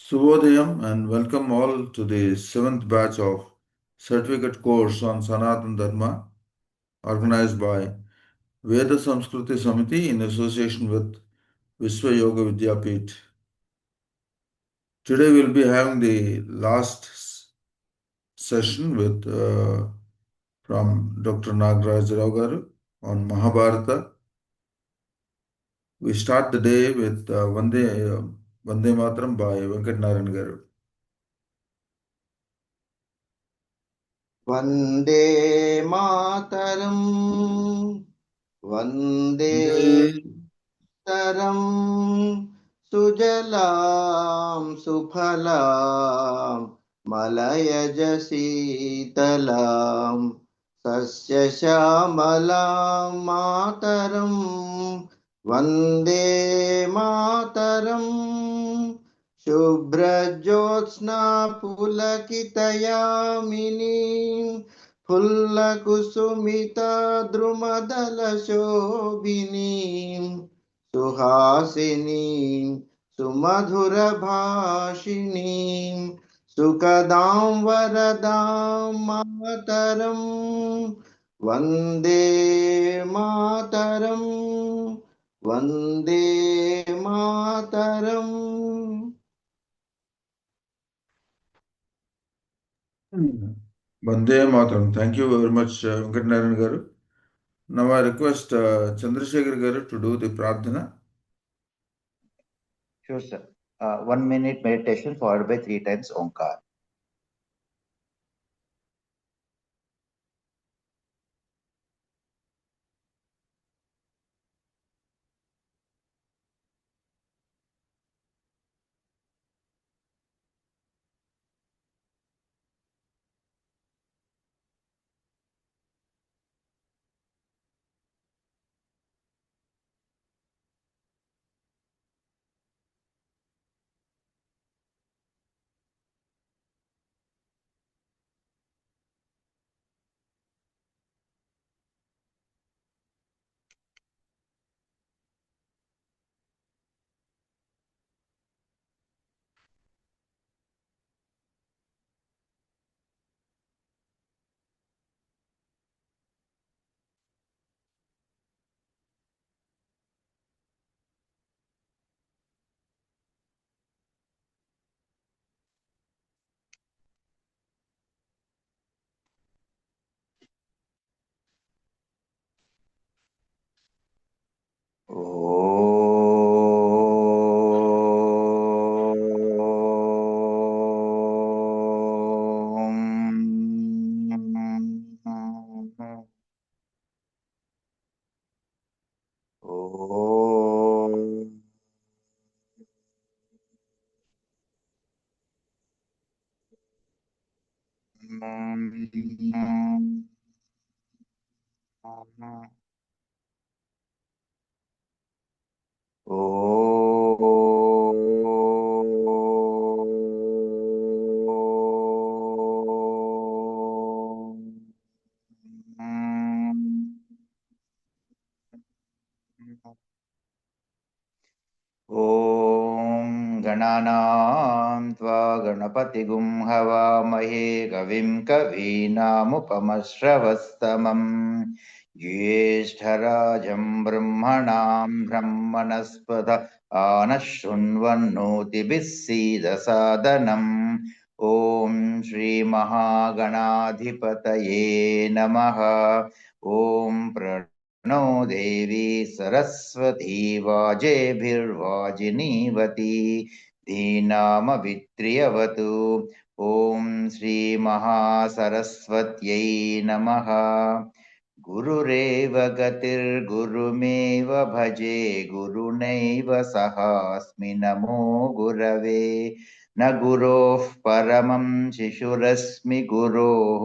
Subhodayam and welcome all to the 7th batch of certificate course on Sanatana Dharma organized by Veda Samskruti Samiti in association with Vishwa Yoga Vidyapit. Today we'll be having the last session with from Dr. Nagaraja on Mahabharata. We start the day with Vande Mataram by Venkat Narayan Garu. Vande Mataram, Vande Mataram, Sujalam, Suphalam, Malayaj Sitalam, Sasya Shamalam Mataram, Vande Mataram. शुभ्रज्योत्स्ना पुलकितयामिनीं फुल्लकुसुमिता द्रुमदलशोभिनीं सुहासिनीं सुमधुरभाषिणीं सुखदां वरदां मातरं वन्दे मातरं Vande Mataram. Vande Mataram. Thank you very much, Venkat Narayan Garu. Now I request Chandrasekhar Garu to do the Pradhana. Sure, sir. 1 minute meditation followed by 3 times Omkar. ॐ गणानां त्वा गणपतिगुं हवामहे कविं कवीनामुपमश्रवस्तमं ज्येष्ठराजं ब्रह्मणां ब्रह्मणस्पद आनः शृण्वन्नोतिभिः सीदसादनम् ॐ श्रीमहागणाधिपतये नमः. ॐ no देवी सरस्वती वाजेभिर्वाजिनीवती धीनामवित्र्यवतु. ॐ श्रीमहासरस्वत्यै नमः. गुरुरेव गतिर्गुरुमेव भजे गुरुनैव सहास्मि नमो गुरवे. न गुरोः परमं शिशुरस्मि गुरोः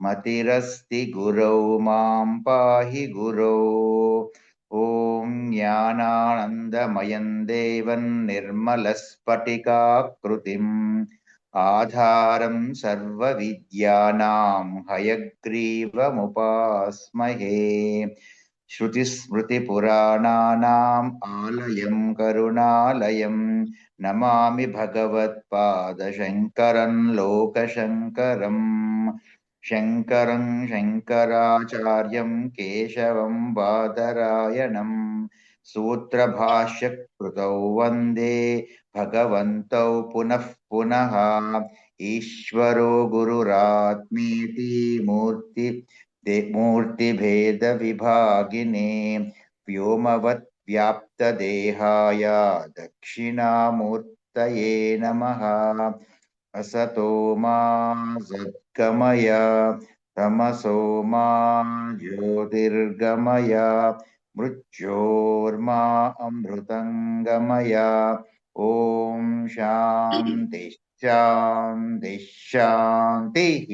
मतिरस्ति गुरौ मां पाहि गुरौ. ॐ ज्ञानानन्दमयं देवं निर्मलस्फटिकाकृतिम् आधारं सर्वविद्यानां हयग्रीवमुपास्महे. श्रुतिस्मृतिपुराणानाम् आलयं करुणालयं नमामि भगवत्पादशङ्करं लोकशङ्करम् शङ्करं शङ्कराचार्यं केशवं बादरायणं सूत्रभाष्यकृतौ वन्दे भगवन्तौ पुनः पुनः ईश्वरो गुरुरात्मेति मूर्तिभेदविभागिने व्योमवद्व्याप्तदेहाय दक्षिणामूर्तये नमः असतो मा सद्गमय तमसो मा ज्योतिर्गमय मृत्योर्मा अमृतङ्गमय ॐ शान्ति शान्ति शान्तिः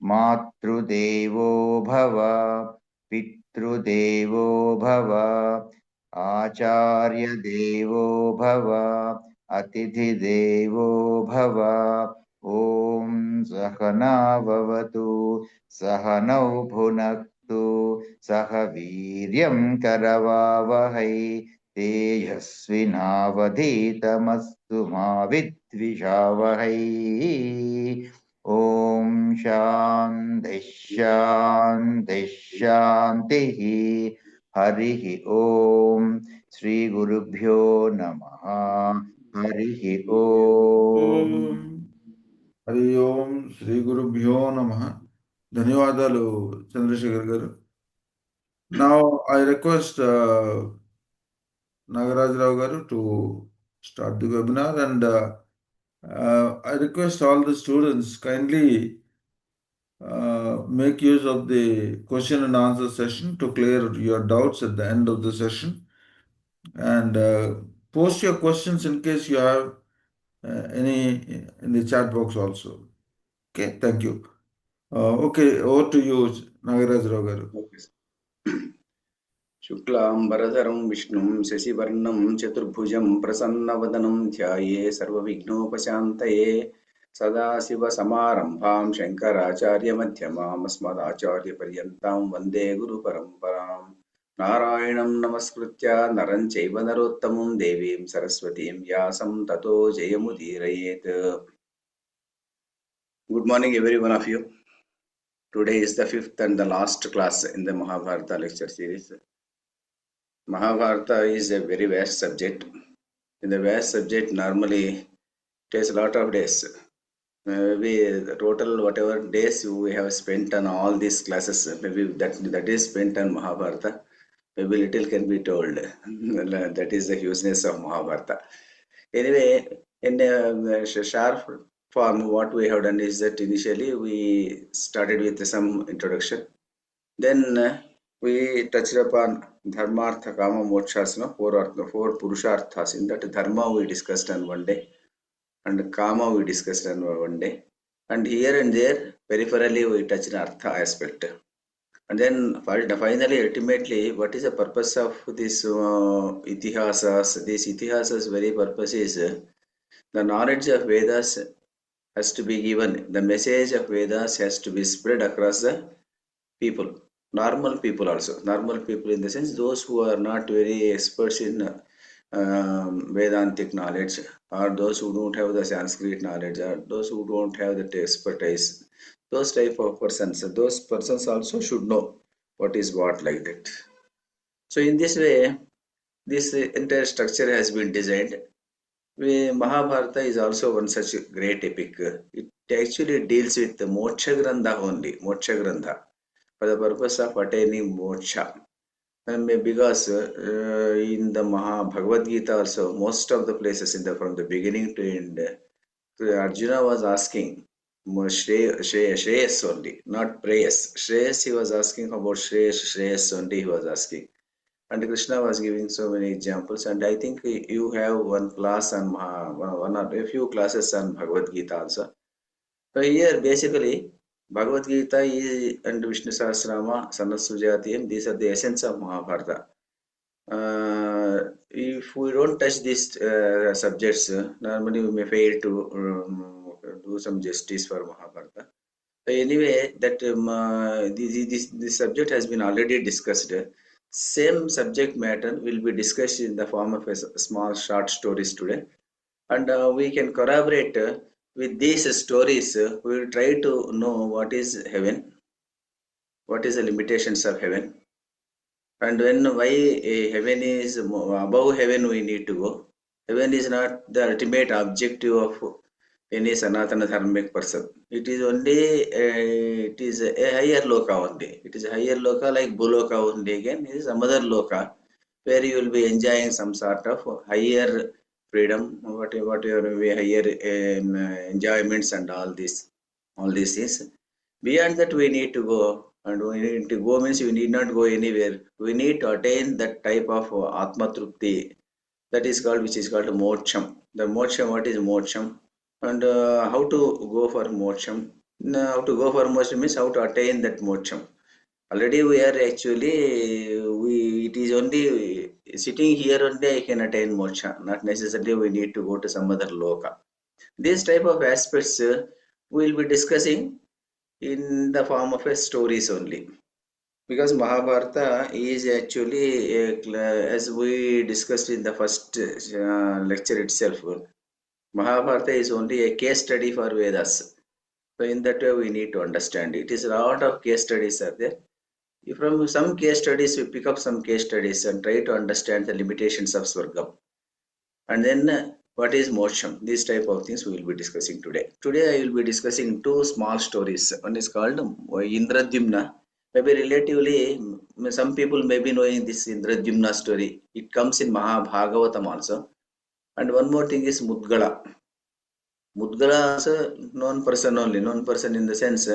मातृदेवो भव पितृदेवो भव आचार्यदेवो भव अतिथिदेवो भव ॐ सहना भवतु सहनौ भुनक्तु सह वीर्यं करवावहै तेजस्विनावधीतमस्तु मा विद्विषावहै ॐ शान्ति शान्ति शान्तिः हरिः ॐ श्रीगुरुभ्यो नमः हरिः ॐ हरि ओम श्री गुरुभ्यो नमः ధన్యవాదాలు చంద్రశేఖర్ గారు. Now I request Nagaraja Rao garu to start the webinar, and I request all the students kindly make use of the question and answer session to clear your doubts at the end of the session, and post your questions in case you have any in the chat box also. Okay, thank you. Okay, over to you, Nagaraj Rao garu. शुक्लांबरधरं विष्णुं शशिवर्णं चतुर्भुजं प्रसन्नवदनं ध्याये सर्वविघ्नोपशान्तये सदाशिवसमारम्भां शङ्कराचार्यमध्यमाम् अस्मदाचार्यपर्यन्तां वन्दे गुरुपरम्परां नारायणं नमस्कृत्य नरं चैव नरोत्तमं देवीं सरस्वतीं व्यासं ततो जयमुदीरयेत्. Good morning every one of you. Today is the fifth and the last class in the Mahabharata lecture series. Mahabharata is a very vast subject. In the vast subject, normally takes a lot of days. Maybe the total whatever days we have spent on all these classes, maybe that is spent on Mahabharata. Maybe little can be told. That is the hugeness of Mahabharata. Anyway, in a sharp form, what we have done is that initially we started with some introduction. Then we touched upon dharma, artha, kama, mokshasana, four purusharthas. In that dharma we discussed on one day, and kama we discussed on one day, and here and there peripherally we touched artha aspect. And then finally, ultimately, what is the purpose of this itihasas? This itihasas very purpose is the knowledge of Vedas has to be given. The message of Vedas has to be spread across the people. Normal people also. Normal people in the sense those who are not very experts in Vedantic knowledge, or those who don't have the Sanskrit knowledge, or those who don't have the expertise. Those type of persons. Those persons also should know what is what, like that. So in this way, this entire structure has been designed. Mahabharata is also one such great epic. It actually deals with the Moksha Grandha only. Moksha Grandha. For the purpose of attaining moksha. And because in the Bhagavad Gita also, most of the places from the beginning to end, Arjuna was asking Shreyas only, not prayers. Shreyas he was asking about Shreyas only he was asking. And Krishna was giving so many examples, and I think you have one class on one or a few classes on Bhagavad Gita also. So here basically Bhagavad Gita and Vishnu Sahasranama, Sanasujatiyam, these are the essence of Mahabharata. If we don't touch these subjects, normally we may fail to do some justice for Mahabharata. Anyway, that this subject has been already discussed. Same subject matter will be discussed in the form of a small short stories today, and we can corroborate with these stories. We will try to know what is heaven, what is the limitations of heaven, and when why heaven is above heaven we need to go. Heaven is not the ultimate objective of any Sanatana dharmic person. It is only it is a higher loka only. It is a higher loka like Buloka only again. It is another loka where you will be enjoying some sort of higher freedom, whatever higher enjoyments and all these things. Beyond that, we need to go, and we need to go means we need not go anywhere. We need to attain that type of Atma Trupti, that is called, which is called moksham. The moksham, what is moksham? And how to go for moksham? How to go for moksham means how to attain that moksham. Already we are actually, it is only sitting here only I can attain moksha. Not necessarily we need to go to some other loka. These type of aspects we will be discussing in the form of a stories only. Because Mahabharata is actually, as we discussed in the first lecture itself, Mahabharata is only a case study for Vedas. So in that way we need to understand. It is a lot of case studies are there. From some case studies, we pick up some case studies and try to understand the limitations of Swargam. And then what is Moksham? These type of things we will be discussing today. Today I will be discussing two small stories. One is called Indradyumna. Maybe relatively, some people may be knowing this Indradyumna story. It comes in Mahabhagavatam also. And one more thing is Mudgala. Mudgala is a known person only, known person in the sense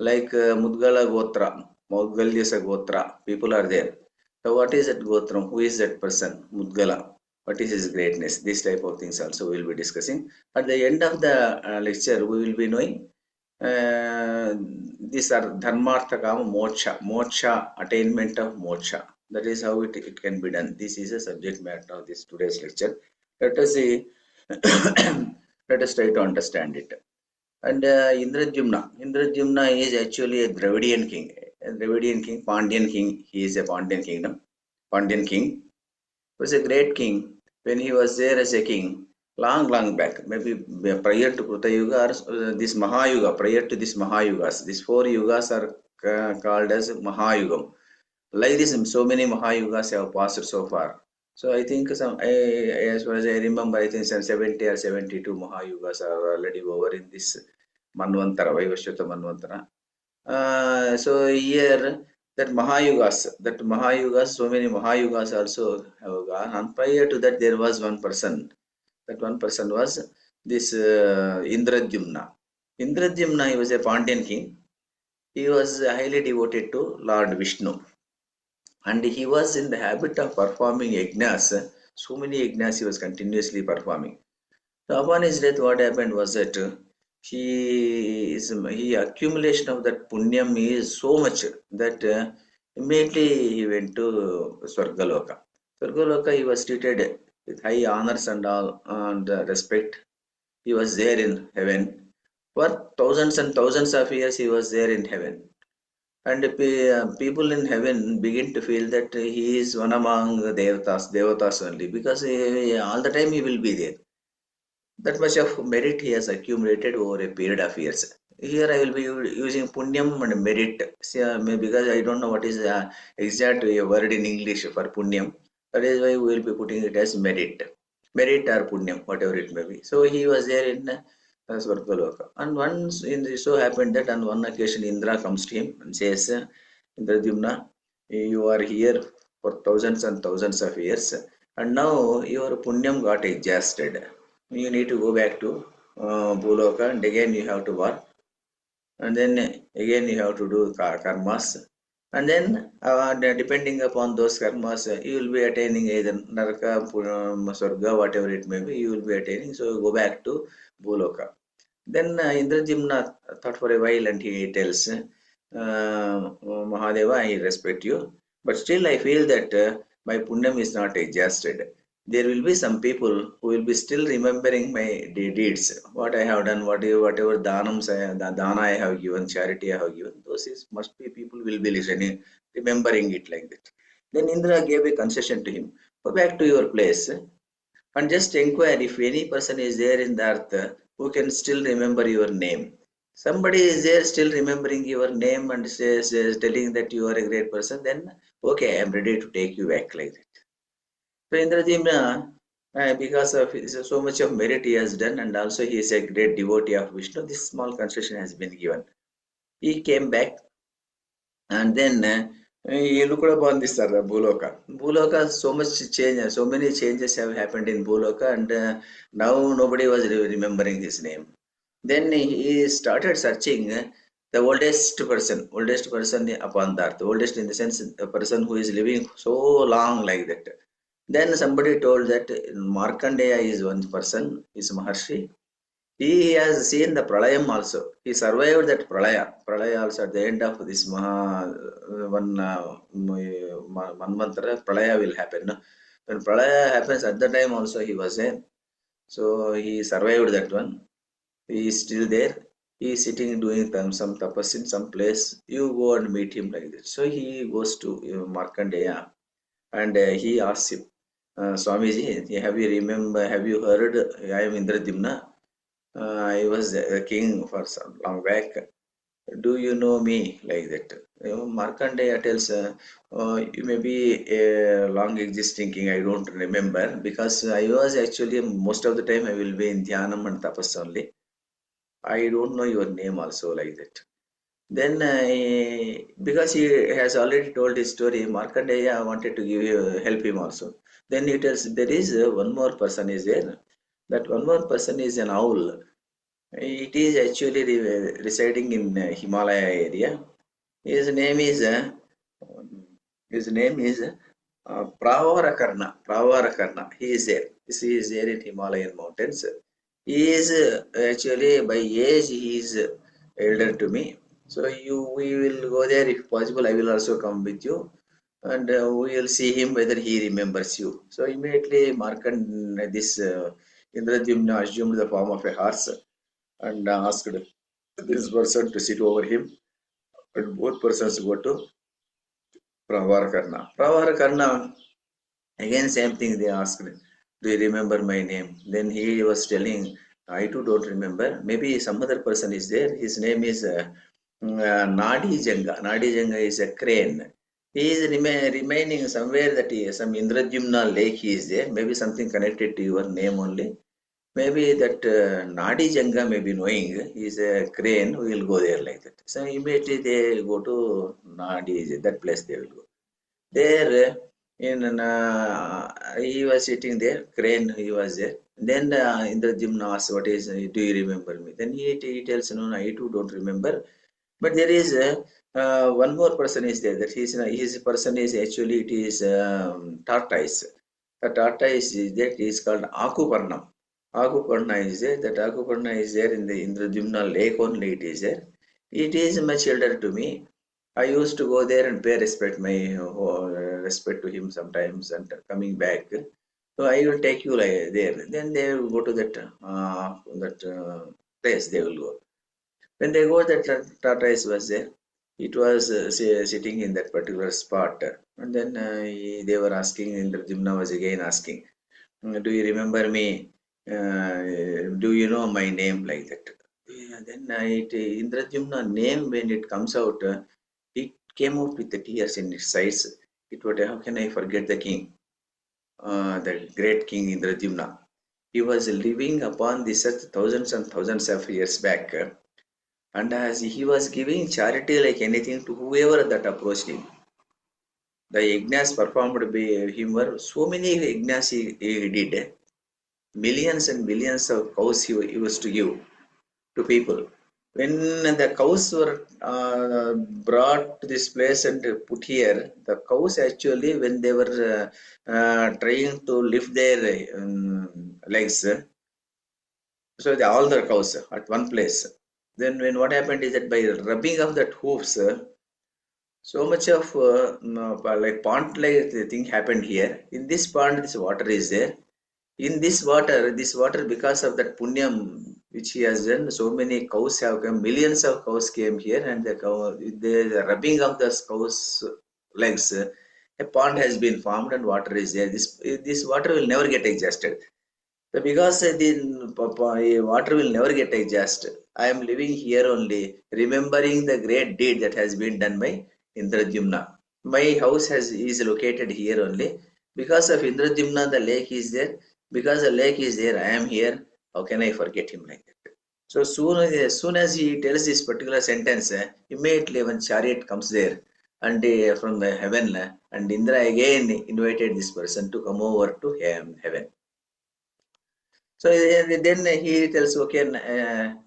like Mudgala Gotra, Maudgalyasa Gotra, people are there. So what is that Gotram? Who is that person? Mudgala. What is his greatness? This type of things also we will be discussing. At the end of the lecture, we will be knowing these are Dharmartha Kama Moksha, Moksha, attainment of Moksha. That is how it can be done. This is a subject matter of this today's lecture. Let us see. Let us try to understand it. And Indradyumna is actually a Dravidian king. A Dravidian king, Pandyan king. He is a Pandyan kingdom. Pandyan king was a great king when he was there as a king long back. Maybe prior to Kruta Yuga or this Mahayuga. Prior to this Mahayugas, these four yugas are called as Mahayugam. Like this, so many Mahayugas have passed so far. So I think as far as I remember, I think some 70 or 72 Mahayugas are already over in this Manvantara, Vaivashyata Manvantara. So here that Mahayugas, so many Mahayugas also have gone. And prior to that, there was one person. That one person was this Indradyumna. Indradyumna, he was a Pandyan king. He was highly devoted to Lord Vishnu. And he was in the habit of performing yajnas. So many yajnas he was continuously performing. So upon his death, what happened was that he accumulation of that punyam is so much that immediately he went to Swargaloka. Swargaloka, he was treated with high honors and all and respect. He was there in heaven. For thousands and thousands of years, he was there in heaven. And people in heaven begin to feel that he is one among the devatas only, because all the time he will be there. That much of merit he has accumulated over a period of years. Here I will be using punyam and merit, because I don't know what is the exact word in English for punyam. That is why we will be putting it as merit or punyam, whatever it may be. So he was there in Swargaloka. And once it so happened that on one occasion Indra comes to him and says, Indradyumna, you are here for thousands and thousands of years, and now your punyam got exhausted. You need to go back to Bhuloka, and again you have to work, and then again you have to do karmas, and then depending upon those karmas, you will be attaining either Naraka, Swarga, whatever it may be, you will be attaining. So you go back to Bhuloka. Then Indradyumna thought for a while and he tells, Mahadeva, I respect you, but still I feel that my punyam is not exhausted. there will be some people who will be still remembering my deeds, what I have done, whatever dana I have given, charity I have given. Those is must be people will be listening, remembering it like that. Then Indra gave a concession to him. Go back to your place and just inquire if any person is there in the earth who can still remember your name. Somebody is there still remembering your name and says telling that you are a great person, then okay, I am ready to take you back like that. So Indrajimna, because of so much of merit he has done, and also he is a great devotee of Vishnu, this small concession has been given. He came back, and then he looked upon this Bhuloka. Bhuloka, so much change, so many changes have happened in Bhuloka, and now nobody was remembering his name. Then he started searching the oldest person upon the earth, oldest in the sense a person who is living so long like that. Then somebody told that Markandeya is one person, is Maharshi. He has seen the Pralayam also. He survived that Pralaya also at the end of this one Manvantara, Pralaya will happen. No? When Pralaya happens at the time also he was there. So he survived that one. He is still there. He is sitting doing some tapas in some place. You go and meet him like this. So he goes to Markandeya and he asks him, Swamiji, have you heard, I am Indradimna. I was a king for some long back. Do you know me like that? Markandeya tells, you may be a long existing king. I don't remember because I was actually most of the time I will be in Dhyanam and Tapas only. I don't know your name also like that. Then, because he has already told his story, Markandeya wanted to help him also. Then he tells there is one more person is there. That one more person is an owl. It is actually residing in Himalaya area. His name is Pravarakarna. He is there. He is there in Himalayan mountains. He is actually by age he is elder to me. So we will go there if possible. I will also come with you, and we will see him whether he remembers you. So immediately this Indradyumna assumed the form of a horse and asked this person to sit over him, and both persons go to Pravarakarna. Pravarakarna, again same thing they asked, do you remember my name? Then he was telling, I too don't remember. Maybe some other person is there. His name is Nadi Janga. Nadi Janga is a crane. He is remaining somewhere that some Indradyumna lake he is there. Maybe something connected to your name only. Maybe that Nadi Janga may be knowing he is a crane who will go there like that. So immediately they go to Nadi, that place they will go. There he was sitting there, crane he was there. Then in the gymnast, what is, do you remember me? Then he tells, no, I too don't remember. But there is one more person is there. That his person is actually it is tortoise. The tortoise is there. It is called Akuparnam. Akuparna is there. That Akuparna is there in the Indradyumna lake only. It is there. It is much elder to me. I used to go there and pay respect to him sometimes, and coming back. So I will take you like there. Then they will go to that place. They will go. When they go, that tortoise was there. It was sitting in that particular spot. And then they were asking, Indradyumna was again asking, do you remember me? Do you know my name like that? Yeah, then Indradyumna name, when it comes out, it came out with the tears in its eyes. It would, how can I forget the king, the great king Indradyumna? He was living upon this earth thousands and thousands of years back. And as he was giving charity like anything to whoever that approached him. The yajnas performed by him were so many yajnas he did. Millions and millions of cows he used to give to people. When the cows were brought to this place and put here, the cows actually, when they were trying to lift their legs, so all the cows at one place. Then when what happened is that by rubbing of that hoofs, so much of like pond like thing happened here. In this pond, this water is there. In this water, because of that punyam which he has done, so many cows have come, millions of cows came here, and the rubbing of the cows' legs, a pond has been formed and water is there. This water will never get exhausted. So because the water will never get exhausted, I am living here only, remembering the great deed that has been done by Indradyumna. My house is located here only. Because of Indradyumna, the lake is there. Because the lake is there, I am here. How can I forget him like that? So as soon as he tells this particular sentence, immediately one chariot comes there, and from the heaven, and Indra again invited this person to come over to heaven. So then he tells, okay,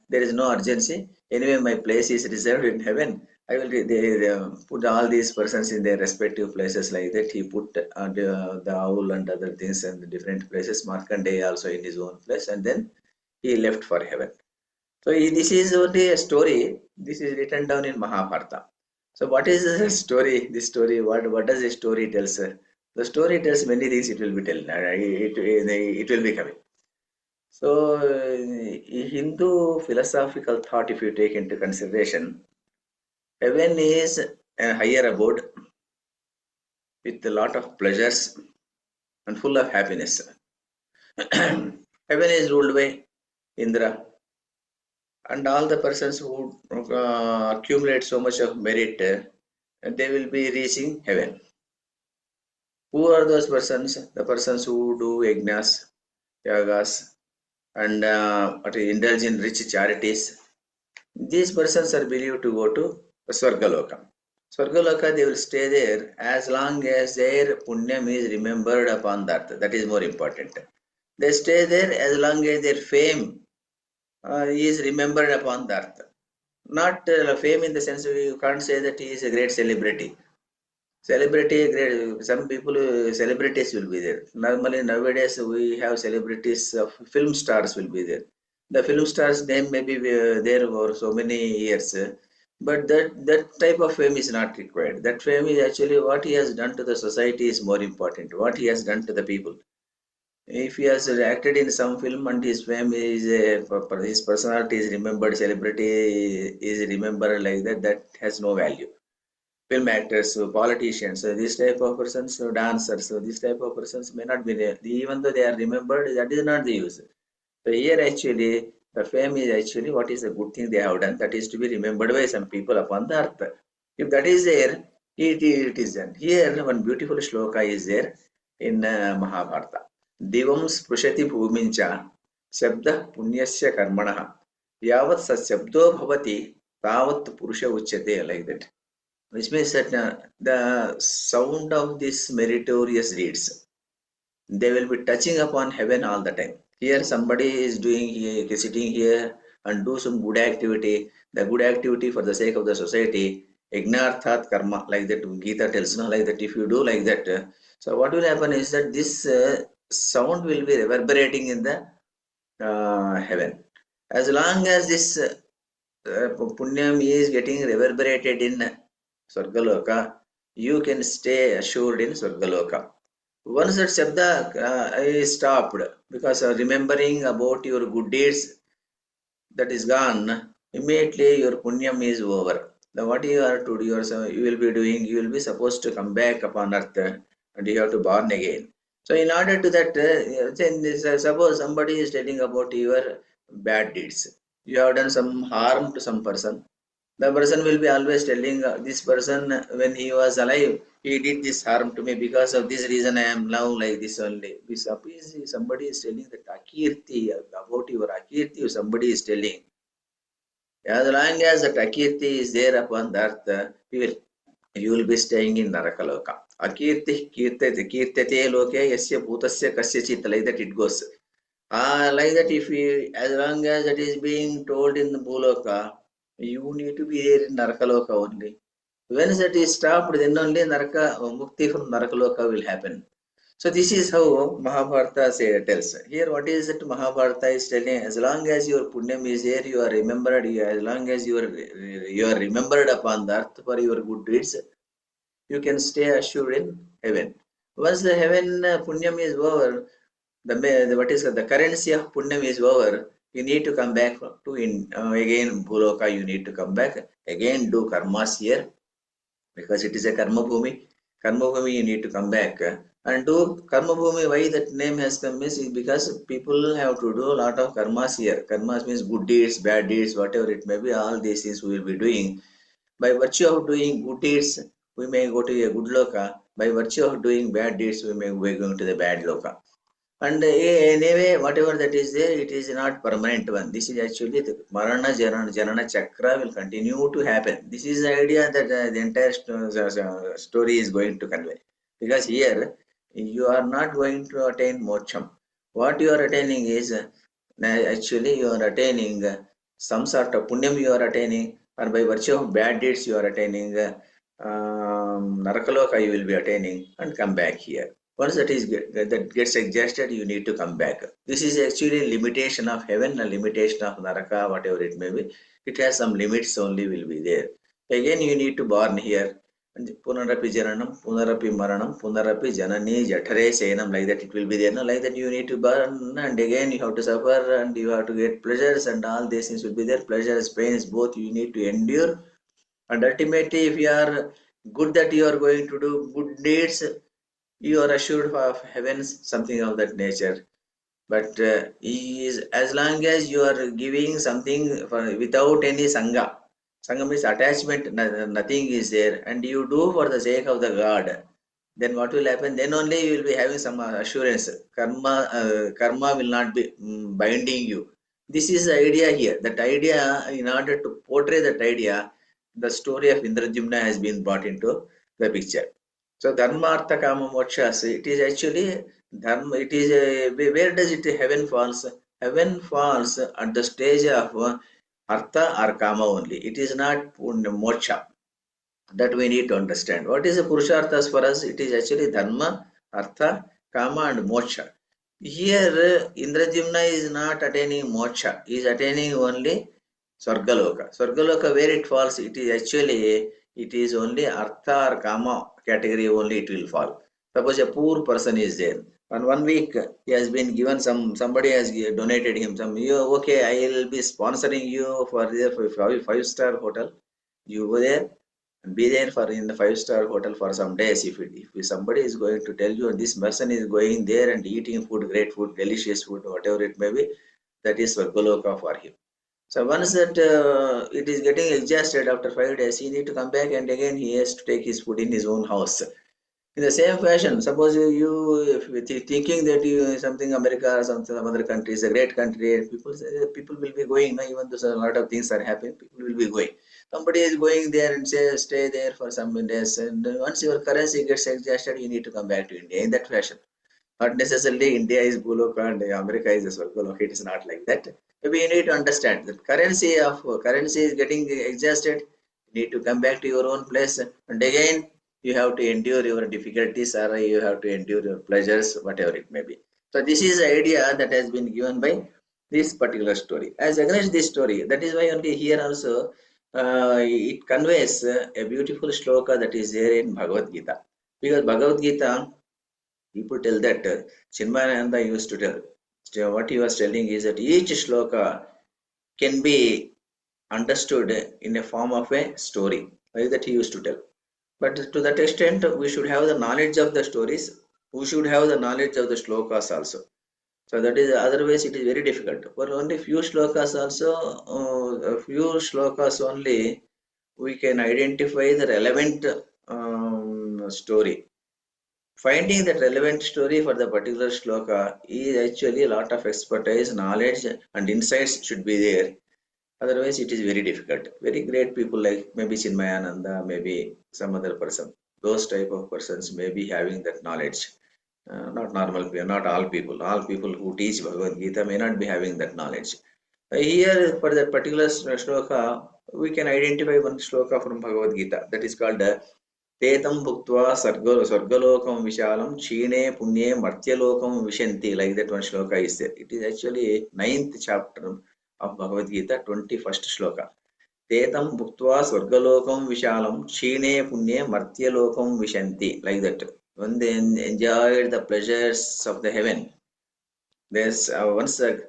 there is no urgency. Anyway, my place is reserved in heaven. I will they put all these persons in their respective places like that. He put the owl and other things and the different places. Markandeya also in his own place, and then he left for heaven. So this is only a story. This is written down in Mahabharata. So what is the story? This story, what does the story tell, sir? The story tells many things. It will be telling. It will be coming. So, Hindu philosophical thought, if you take into consideration, heaven is a higher abode with a lot of pleasures and full of happiness. Heaven is ruled by Indra, and all the persons who accumulate so much of merit, they will be reaching heaven. Who are those persons? The persons who do yajnas, yagas, and indulge in rich charities. These persons are believed to go to Swargaloka. Swargaloka, they will stay there as long as their punyam is remembered upon that. That is more important. They stay there as long as their fame is remembered upon that. Not fame in the sense you can't say that he is a great celebrity. Some people, celebrities will be there. Normally nowadays we have celebrities of film stars will be there. The film stars name may be there for so many years, but that type of fame is not required. That fame is actually what he has done to the society is more important. What he has done to the people. If he has acted in some film and his fame is his personality is remembered, celebrity is remembered like that, that has no value. Film actors, politicians, this type of persons, dancers, this type of persons may not be there. Even though they are remembered, that is not the use. So here actually, the fame is actually what is a good thing they have done, that is to be remembered by some people upon the earth. If that is there, it is done. Here one beautiful shloka is there in Mahabharata. Divam sprushati bhumincha shabda punyasya karmanaha yavat sashabdo bhavati tavat purusha uchyate, like that. Which means that the sound of these meritorious deeds, they will be touching upon heaven all the time. Here somebody is sitting here and do some good activity, the good activity for the sake of the society, ignarthat karma, like that Gita tells, no, like that if you do like that, so what will happen is that this sound will be reverberating in the heaven. As long as this punyam is getting reverberated in Swargaloka, you can stay assured in Swargaloka. Once that Shabda is stopped, because remembering about your good deeds that is gone, immediately your punyam is over. Then what you are to do, you will be doing, you will be supposed to come back upon earth and you have to born again. So in order to that, suppose somebody is telling about your bad deeds. You have done some harm to some person. The person will be always telling this person when he was alive, he did this harm to me, because of this reason I am now like this only. Suppose somebody is telling that Akirti, about your Akirti, somebody is telling. As long as that Akirti is there upon the earth, you will be staying in Narakaloka. Akirti, kirtate loke, yasya bhutasya kasyachit, like that it goes. Like that, as long as it is being told in the Bhuloka, you need to be there in Narakaloka only. When that is stopped, then only Mukti from Narakaloka will happen. So this is how Mahabharata tells. Here what is it Mahabharata is telling? As long as your punyam is there, you are remembered, as long as you are remembered upon the earth for your good deeds, you can stay assured in heaven. Once the heaven punyam is over, what is the currency of punyam is over, you need to come back to again Bhuloka, you need to come back, again do karmas here, because it is a karma bhumi. Karma bhumi, you need to come back and do karma bhumi. Why that name has come is because people have to do a lot of karmas here. Karmas means good deeds, bad deeds, whatever it may be, all these things we will be doing. By virtue of doing good deeds, we may go to a good loka. By virtue of doing bad deeds, we may be going to the bad loka. And anyway, whatever that is there, it is not permanent one. This is actually the Marana Janana Chakra will continue to happen. This is the idea that the entire story is going to convey. Because here, you are not going to attain moksha. What you are attaining is, actually you are attaining some sort of punyam you are attaining, or by virtue of bad deeds you are attaining, Narakaloka you will be attaining, and come back here. Once that gets exhausted, you need to come back. This is actually a limitation of heaven, a limitation of Naraka, whatever it may be. It has some limits only will be there. Again, you need to born here. Punarapi Jananam, Punarapi Maranam, Punarapi Janani, Jatare Senam, like that it will be there. No? Like that you need to burn, and again you have to suffer, and you have to get pleasures, and all these things will be there. Pleasures, pains, both you need to endure. And ultimately, if you are good that you are going to do good deeds, you are assured of heavens, something of that nature. But as long as you are giving something without any sangha, sangha means attachment, nothing is there, and you do for the sake of the God, then what will happen? Then only you will be having some assurance. Karma will not be binding you. This is the idea here. That idea, in order to portray that idea, the story of Indrajumna has been brought into the picture. So dharma, artha, kama, mokshas, it is actually dharma. It is where does it heaven falls? Heaven falls at the stage of artha or kama only. It is not moksha. That we need to understand. What is the purusharthas for us? It is actually dharma, artha, kama, and moksha. Here, Indrajimna is not attaining moksha. He is attaining only Swargaloka. Swargaloka, where it falls, it is actually, it is only artha or kama category only it will fall. Suppose a poor person is there. On 1 week, he has been given somebody has donated him some, okay, I will be sponsoring you for the five-star hotel. You go there and be there for in the five-star hotel for some days. If somebody is going to tell you, and this person is going there and eating food, great food, delicious food, whatever it may be, that is Swargaloka for him. So once that it is getting exhausted after 5 days, he need to come back, and again he has to take his food in his own house. In the same fashion, suppose if thinking that you something America or some other country is a great country, people will be going. Even though a lot of things are happening, people will be going. Somebody is going there and stay there for some days, and once your currency gets exhausted, you need to come back to India in that fashion. Not necessarily India is Bhuloka and America is Swargaloka. It is not like that. Maybe you need to understand that currency is getting exhausted. You need to come back to your own place, and again you have to endure your difficulties, or you have to endure your pleasures, whatever it may be. So this is the idea that has been given by this particular story. As against this story, that is why only here also it conveys a beautiful shloka that is there in Bhagavad Gita. Because Bhagavad Gita, people tell that Chinmayananda used to tell. So what he was telling is that each shloka can be understood in a form of a story. Like that he used to tell. But to that extent, we should have the knowledge of the stories. We should have the knowledge of the shlokas also. So that is, otherwise it is very difficult. For only few shlokas also, a few shlokas only, we can identify the relevant story. Finding that relevant story for the particular shloka is actually a lot of expertise, knowledge, and insights should be there. Otherwise, it is very difficult. Very great people like maybe Chinmayananda, maybe some other person. Those type of persons may be having that knowledge. Not normal people, not all people. All people who teach Bhagavad Gita may not be having that knowledge. Here, for that particular shloka, we can identify one shloka from Bhagavad Gita that is called Tetam Bhuktva Sargalokam Vishalam Chine Punye Martyalokam Vishanti. Like that one shloka is there. It is actually 9th chapter of Bhagavad Gita, 21st shloka. Tetam Bhuktva Sargalokam Vishalam Chine Punye Martyalokam Vishanti. Like that. When they enjoyed the pleasures of the heaven, There's once the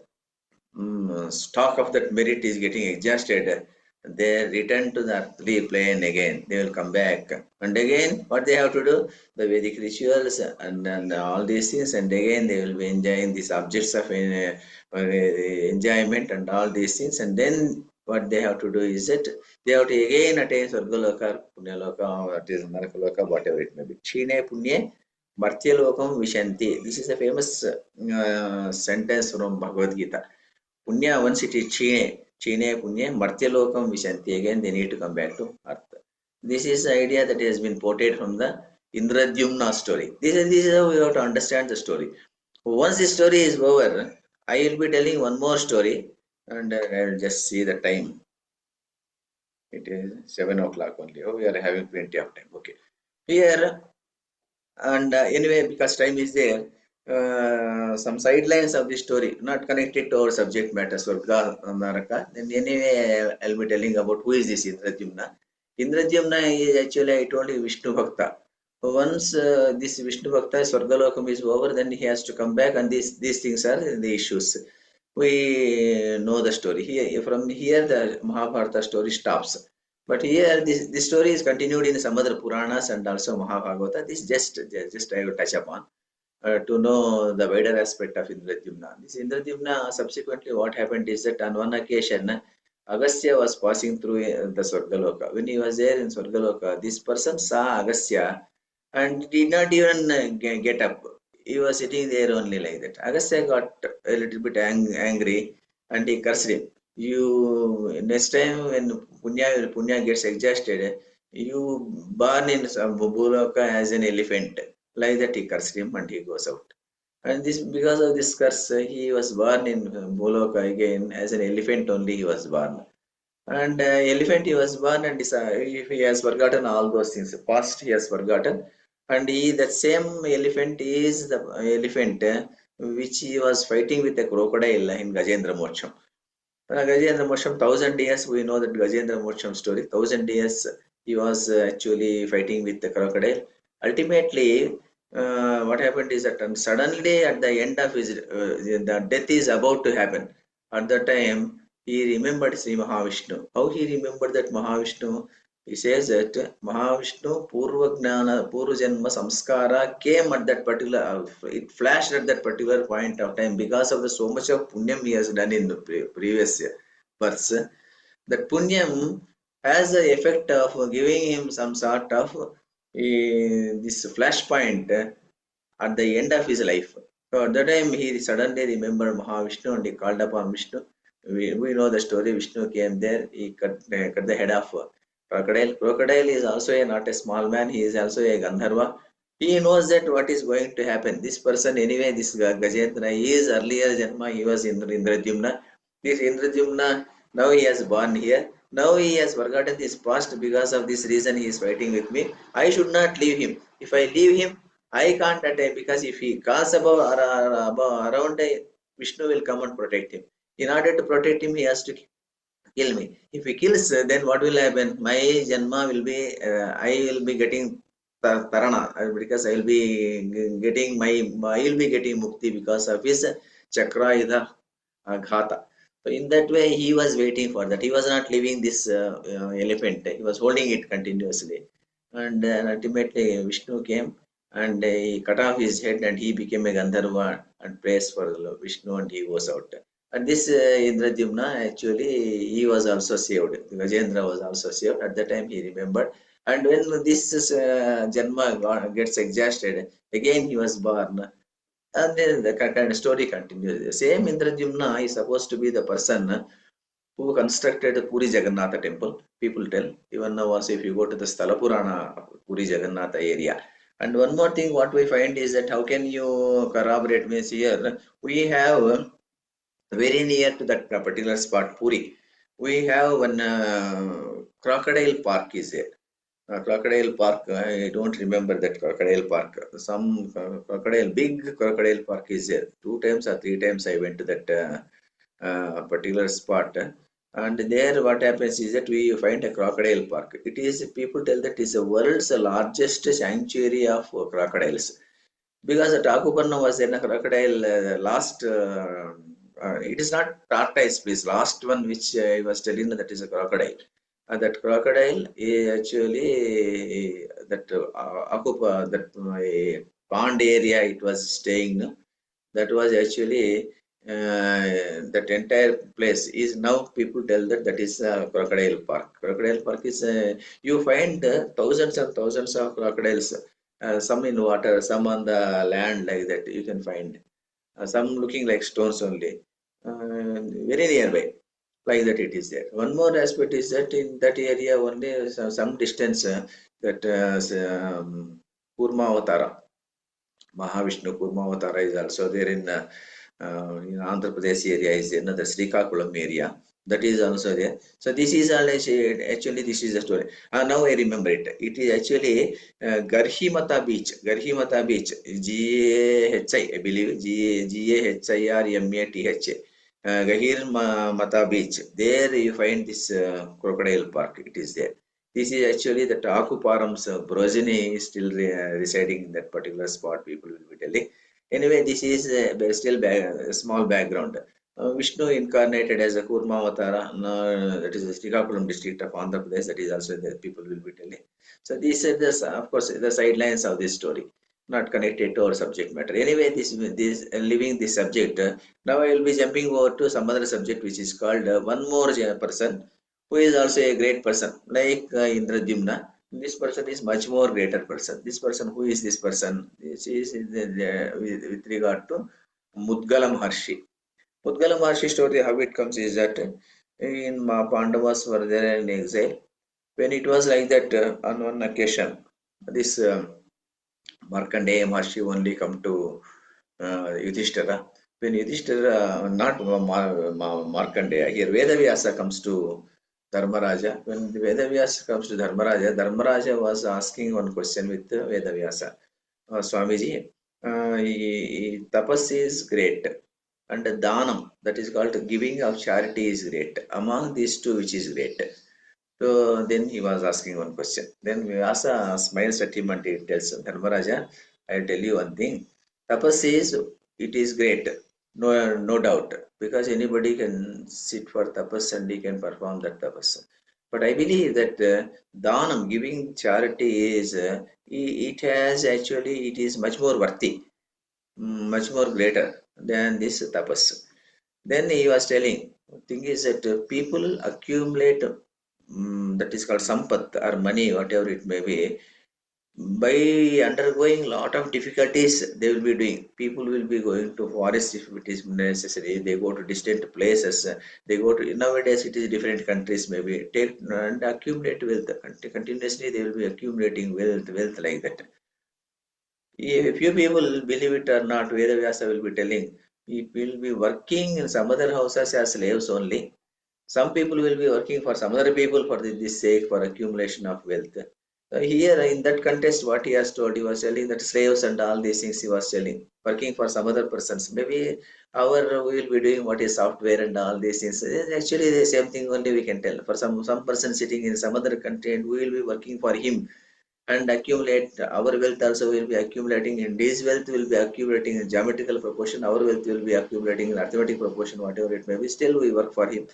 stock of that merit is getting exhausted, they return to the earthly plane again. They will come back. And again, what they have to do? The Vedic rituals and all these things. And again, they will be enjoying these objects of enjoyment and all these things. And then what they have to do is that they have to again attain Swargaloka, Punyaloka, or it is Narakaloka, whatever it may be. Chine Punye Martyalokam Vishanti. This is a famous sentence from Bhagavad Gita. Punya, once it is Chine Punya, Martyalokam Vishanti, again they need to come back to earth. This is the idea that has been portrayed from the Indradyumna story. This is how we have to understand the story. Once the story is over, I will be telling one more story, and I will just see the time. It is 7 o'clock only. Oh, we are having plenty of time. Okay. Here, and anyway, because time is there, some sidelines of the story, not connected to our subject matter, Swarga, Naraka. Then anyway, I'll be telling about who is this Indradyumna. Indradyumna is actually, I told you, Vishnu Bhakta. Once this Vishnu Bhakta, Swargalokam is over, then he has to come back, and these things are the issues. We know the story. Here, from here, the Mahabharata story stops. But here, this story is continued in some other Puranas and also Mahabharata. This just I will touch upon to know the wider aspect of Indradyumna. This Indradyumna, subsequently, what happened is that on one occasion, Agastya was passing through the Swargaloka. When he was there in Swargaloka, this person saw Agastya and did not even get up. He was sitting there only like that. Agastya got a little bit angry and he cursed him. You next time when Punya gets exhausted, you born in Bhuloka as an elephant. Like that he cursed him and he goes out. And this because of this curse, he was born in Bhuloka again as an elephant only he was born. And elephant he was born and he has forgotten all those things. Past he has forgotten. And that same elephant is the elephant which he was fighting with a crocodile in Gajendra Mocham. Gajendra Mocham, 1,000 years, we know that Gajendra Mocham story. 1,000 years he was actually fighting with the crocodile. Ultimately, what happened is that suddenly at the end of his, the death is about to happen. At that time, he remembered Sri Mahavishnu. How he remembered that Mahavishnu? He says that Mahavishnu Purva Gnana, Purva Janma Samskara came at that particular, it flashed at that particular point of time because of the so much of punyam he has done in the previous births. That punyam has the effect of giving him some sort of this flashpoint at the end of his life. So at that time he suddenly remembered Mahavishnu and he called upon Vishnu. We know the story. Vishnu came there, he cut the head off crocodile. Crocodile is also not a small man, he is also a Gandharva. He knows that what is going to happen. This person anyway, this Gajendra, he is earlier Janma, he was Indradyumna. This Indradyumna, now he has born here. Now he has forgotten his past, because of this reason he is fighting with me. I should not leave him. If I leave him, I can't attack, because if he calls around, Vishnu will come and protect him. In order to protect him, he has to kill me. If he kills, then what will happen? My Janma will be, I will be getting Tarana, because I will be getting I will be getting Mukti because of his Chakrayudha Ghata. So in that way, he was waiting for that. He was not leaving this elephant. He was holding it continuously. And ultimately, Vishnu came and he cut off his head and he became a Gandharva and praised for Vishnu and he was out. And this Indradyumna, actually, he was also saved. Gajendra was also saved. At that time, he remembered. And when this Janma gets exhausted, again he was born. And then the kind of story continues. The same Indradyumna is supposed to be the person who constructed the Puri Jagannatha temple. People tell. Even now also, if you go to the Sthala Purana Puri Jagannatha area. And one more thing, what we find is that how can you corroborate means here? We have very near to that particular spot, Puri, we have one crocodile park is there. Crocodile park, I don't remember that crocodile park. Some big crocodile park is there. 2 times or 3 times I went to that particular spot. And there what happens is that we find a crocodile park. It is, people tell that it is the world's largest sanctuary of crocodiles. because the Takupanna was in a crocodile last. It is not tortoise, please. Last one which I was telling that is a crocodile. That crocodile is actually that that pond area it was staying. No? That was actually that entire place is now people tell that that is crocodile park. Crocodile park is you find thousands and thousands of crocodiles, some in water, some on the land like that you can find, some looking like stones only, very nearby like that it is there. One more aspect is that in that area only some distance that Kurma Avatara, Mahavishnu Kurma Avatara is also there in Andhra Pradesh area is another Srikakulam area. That is also there. So this is actually this is the story. Now I remember it. It is actually Garhimata Beach. Garhimata Beach. G-A-H-I, I believe. G-A-H-I-R-M-A-T-H. Gahir Mata Beach. There you find this crocodile park. It is there. This is actually the Takuparam's progeny is still residing in that particular spot. People will be telling. Anyway, this is still a small background. Vishnu incarnated as a Kurma Avatara, that is the Srikakulam district of Andhra Pradesh, that is also the people will be telling. So these are the, of course, the sidelines of this story, not connected to our subject matter. Anyway, this leaving this subject, now I will be jumping over to some other subject which is called one more person who is also a great person, like Indradyumna. This person is much more greater person. This person, who is this person? This is with regard to Mudgala Maharshi. Mudgala Maharshi story, how it comes is that in Pandavas were there in exile. When it was like that, on one occasion, this Markandeya Maharshi only come to Yudhishthira. When Yudhishthira, not Markandeya, here Vedavyasa comes to Dharmaraja. When Vedavyasa comes to Dharmaraja, Dharmaraja was asking one question with Vedavyasa. Swamiji, tapas is great, and dhanam, that is called giving of charity, is great. Among these two, which is great? So then he was asking one question. Then Vyasa smiles at him and he tells Dharmaraja, I'll tell you one thing. Tapas is, it is great, no doubt, because anybody can sit for tapas and he can perform that tapas. But I believe that dhanam, giving charity, is it has actually, it is much more worthy, much more greater than this tapas. Then he was telling, thing is that people accumulate, that is called sampat or money, whatever it may be, by undergoing lot of difficulties they will be doing. People will be going to forest if it is necessary. They go to distant places. They go to, nowadays it is different countries, maybe take and accumulate wealth. Continuously they will be accumulating wealth like that. If few people believe it or not, Vedavyasa will be telling, it will be working in some other houses as slaves only. Some people will be working for some other people for this sake, for accumulation of wealth. Here in that context, what he has told, he was telling that slaves and all these things he was telling, working for some other persons. Maybe we will be doing what is software and all these things. Actually, the same thing only we can tell. For some person sitting in some other country, and we will be working for him and accumulate our wealth. Also will be accumulating, in his wealth will be accumulating in geometrical proportion. Our wealth will be accumulating in arithmetic proportion, whatever it may be. Still, we work for him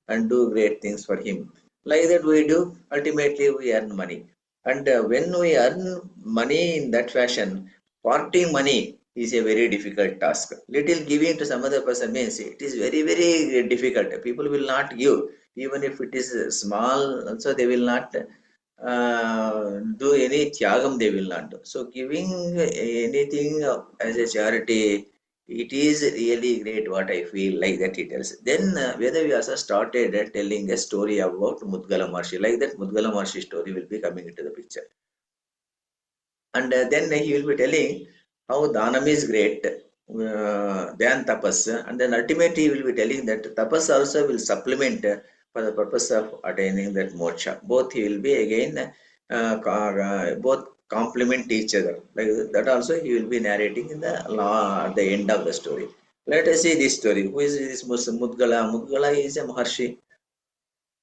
and do great things for him. Like that we do, ultimately we earn money. And when we earn money in that fashion, parting money is a very difficult task. Little giving to some other person means it is very, very difficult. People will not give, even if it is small, also they will not do any tyagam, they will not do. So giving anything as a charity, it is really great, what I feel like that he tells. Then Vedavyasa started telling a story about Mudgala Maharshi. Like that Mudgala Maharshi story will be coming into the picture. And then he will be telling how Dhanam is great than tapas. And then ultimately he will be telling that tapas also will supplement for the purpose of attaining that moksha. Both he will be again, both complement each other. Like that also he will be narrating in the law at the end of the story. Let us see this story. Who is this Mudgala? Mudgala is a Maharshi.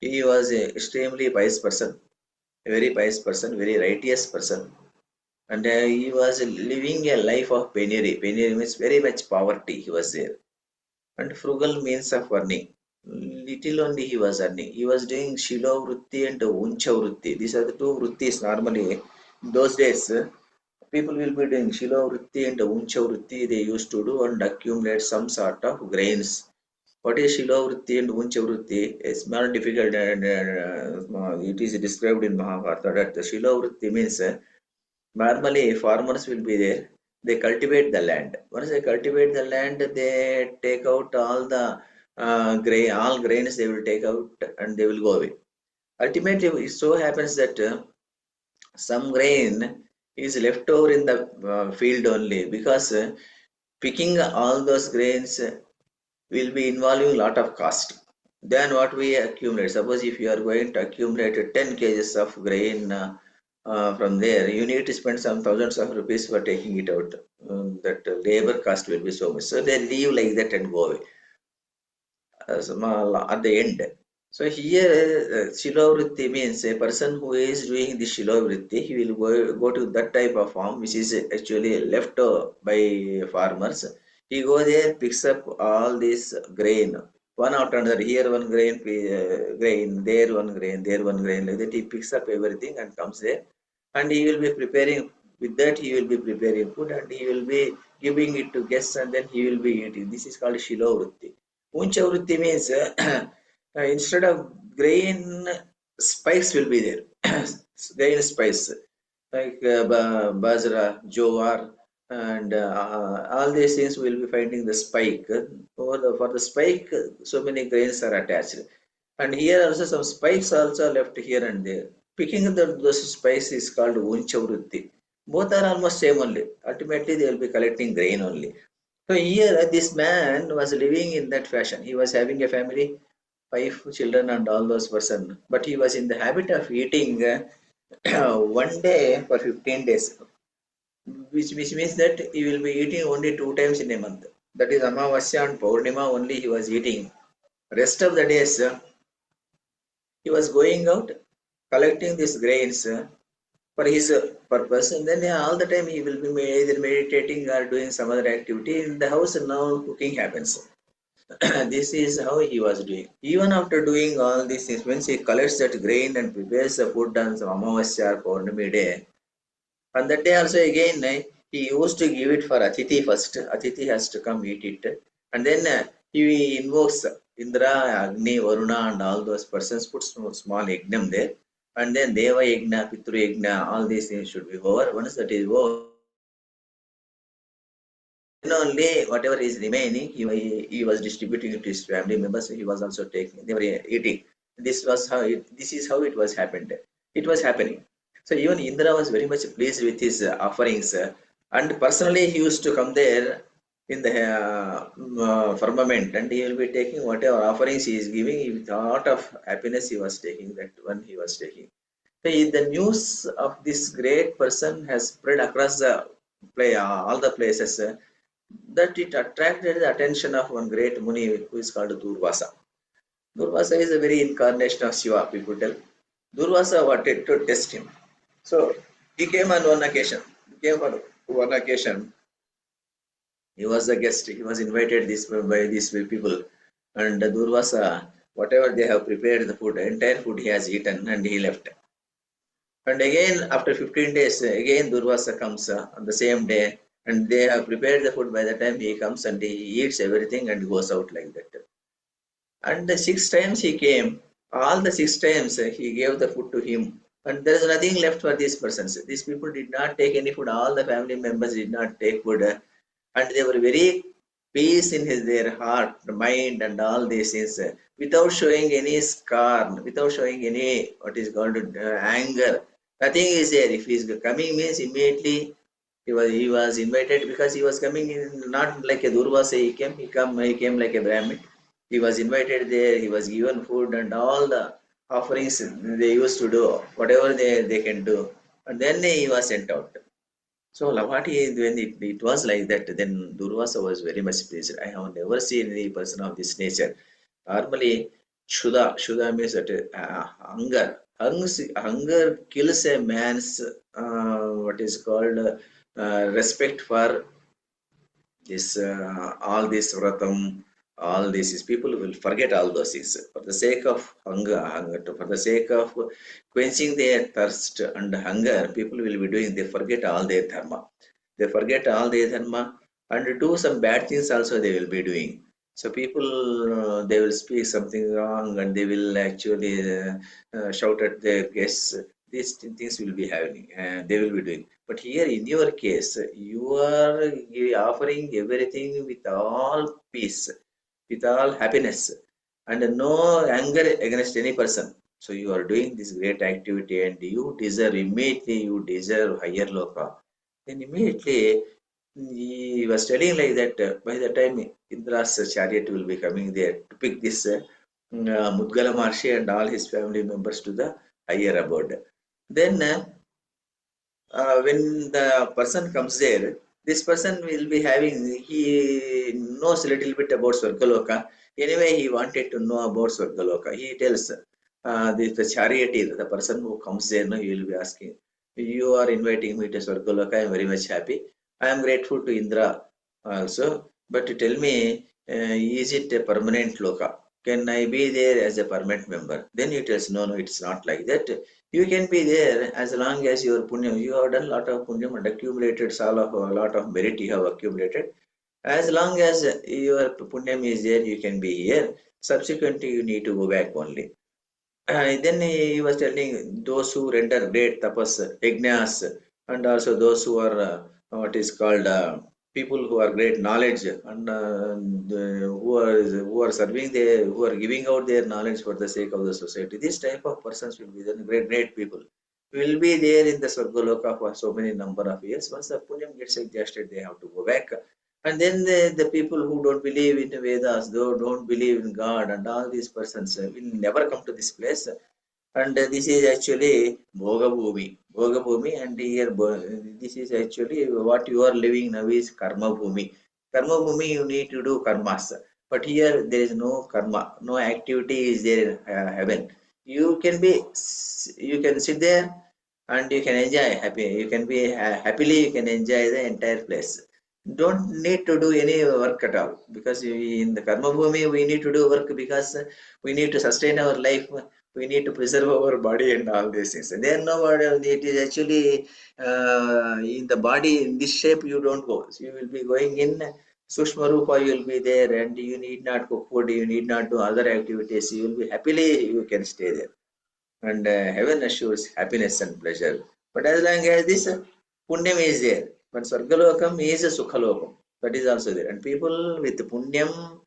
He was an extremely pious person, a very pious person, very righteous person. and he was living a life of penury. Penury means very much poverty. He was there, and frugal means of earning. Little only he was earning. He was doing Shilo Vritti and Uncha Vritti. These are the two Vrittis normally. In those days, people will be doing Shilo Vritti and Uncha Vritti. They used to do and accumulate some sort of grains. What is Shilo Vritti and Uncha Vritti? It's not difficult, and it is described in Mahabharata that the Shilo Vritti means normally farmers will be there. They cultivate the land. Once they cultivate the land, they take out all the grain, all grains they will take out and they will go away. Ultimately, it so happens that some grain is left over in the field only, because picking all those grains will be involving a lot of cost. Then what we accumulate, suppose if you are going to accumulate 10 kgs of grain from there, you need to spend some thousands of rupees for taking it out. That labor cost will be so much. So they leave like that and go away at the end. So here, Shilovritti means a person who is doing the Shilovritti, he will go to that type of farm which is actually left by farmers. He go there, picks up all this grain, one after another. Here one grain, there one grain, there one grain. Like that, he picks up everything and comes there, and he will be preparing. With that, he will be preparing food and he will be giving it to guests, and then he will be eating. This is called Shilovritti. Uncha Vritti means instead of grain, spice will be there. Grain spice like bajra, jowar, and all these things will be finding the spike. For the spike, so many grains are attached. And here also some spikes also left here and there. Picking those spikes is called uncha vritti. Both are almost same only. Ultimately, they will be collecting grain only. So here, this man was living in that fashion. He was having a family, wife, children, and all those person. But he was in the habit of eating one day for 15 days, which means that he will be eating only 2 times in a month. That is Amavasya and Purnima only he was eating. Rest of the days, he was going out, collecting these grains for his purpose, and then all the time he will be either meditating or doing some other activity in the house, and now cooking happens. This is how he was doing. Even after doing all these things, once he collects that grain and prepares the food on some Amavasya or Purnami day, on that day also again, he used to give it for Atithi first. Atithi has to come eat it. And then he invokes Indra, Agni, Varuna and all those persons, put small yagnam there. And then Deva Yagna, Pitru Yagna, all these things should be over. Once that is over, then only whatever is remaining, he was distributing it to his family members. He was also taking, they were eating. This is how it was happened. It was happening. So even Indra was very much pleased with his offerings, and personally he used to come there in the firmament, and he will be taking whatever offerings he is giving. With a lot of happiness he was taking that one he was taking. So the news of this great person has spread across the all the places. That it attracted the attention of one great Muni who is called Durvasa. Durvasa is a very incarnation of Shiva, people tell. Durvasa wanted to test him. So he came on one occasion. He came on one occasion. He was a guest. He was invited by these people. And Durvasa, whatever they have prepared the food, entire food he has eaten and he left. And again, after 15 days, again Durvasa comes on the same day, and they have prepared the food. By the time he comes and he eats everything and goes out like that. And the 6 times he came, all the 6 times he gave the food to him. And there is nothing left for these persons. These people did not take any food. All the family members did not take food. And they were very peace in their heart, mind, and all these things, without showing any scorn, without showing any what is called anger. Nothing is there. If he is coming means immediately he was invited, because he was coming in not like a Durvasa. He came like a Brahmin. He was invited there. He was given food and all the offerings they used to do, whatever they can do, and then he was sent out. So Lavati, when it was like that, then Durvasa was very much pleased. I have never seen any person of this nature. Normally, Shuddha means that anger, Hunger kills a man's what is called respect for this all this vratam, all this is people will forget all those things for the sake of for the sake of quenching their thirst and hunger. People will be doing, they forget all their dharma, they forget all their dharma and do some bad things also they will be doing. So people they will speak something wrong and they will actually shout at their guests. These things will be happening and they will be doing. But here in your case, you are offering everything with all peace, with all happiness, and no anger against any person. So you are doing this great activity and you deserve, immediately you deserve higher loka. Then immediately he was telling like that by the time Indra's chariot will be coming there to pick this Mudgala Maharshi and all his family members to the higher abode. Then when the person comes there, this person will be having, he knows a little bit about Swargaloka. Anyway, he wanted to know about Swargaloka. He tells the charioteer, the person who comes there, no, he will be asking, you are inviting me to Swargaloka, I am very much happy. I am grateful to Indra also. But tell me, is it a permanent loka? Can I be there as a permanent member? Then he tells, no, no, it's not like that. You can be there as long as your punyam, you have done a lot of punyam and accumulated a lot of merit you have accumulated. As long as your punyam is there, you can be here. Subsequently, you need to go back only. Then he was telling those who render great tapas, yajnas, and also those who are what is called people who are great knowledge and who are serving their, who are giving out their knowledge for the sake of the society. This type of persons will be the great people. Will be there in the Swargaloka for so many number of years. Once the punyam gets adjusted, they have to go back. And then the people who don't believe in Vedas, though don't believe in God, and all these persons will never come to this place. And this is actually Bhoga Bhumi. Bhoga Bhumi, and here this is actually what you are living now is Karma Bhumi. Karma Bhumi, you need to do karmas. But here there is no karma, no activity is there in heaven. You can be, you can sit there and you can enjoy happy. You can be happily, you can enjoy the entire place. Don't need to do any work at all, because in the karma bhumi we need to do work because we need to sustain our life, we need to preserve our body and all these things. And then no, it is actually in the body in this shape you don't go. So you will be going in Sushma Rupa, you will be there and you need not cook food, you need not do other activities. You will be happily, you can stay there. And heaven assures happiness and pleasure. But as long as this punyam is there, but Swargalokam is a Sukhalokam. That is also there. And people with punyam,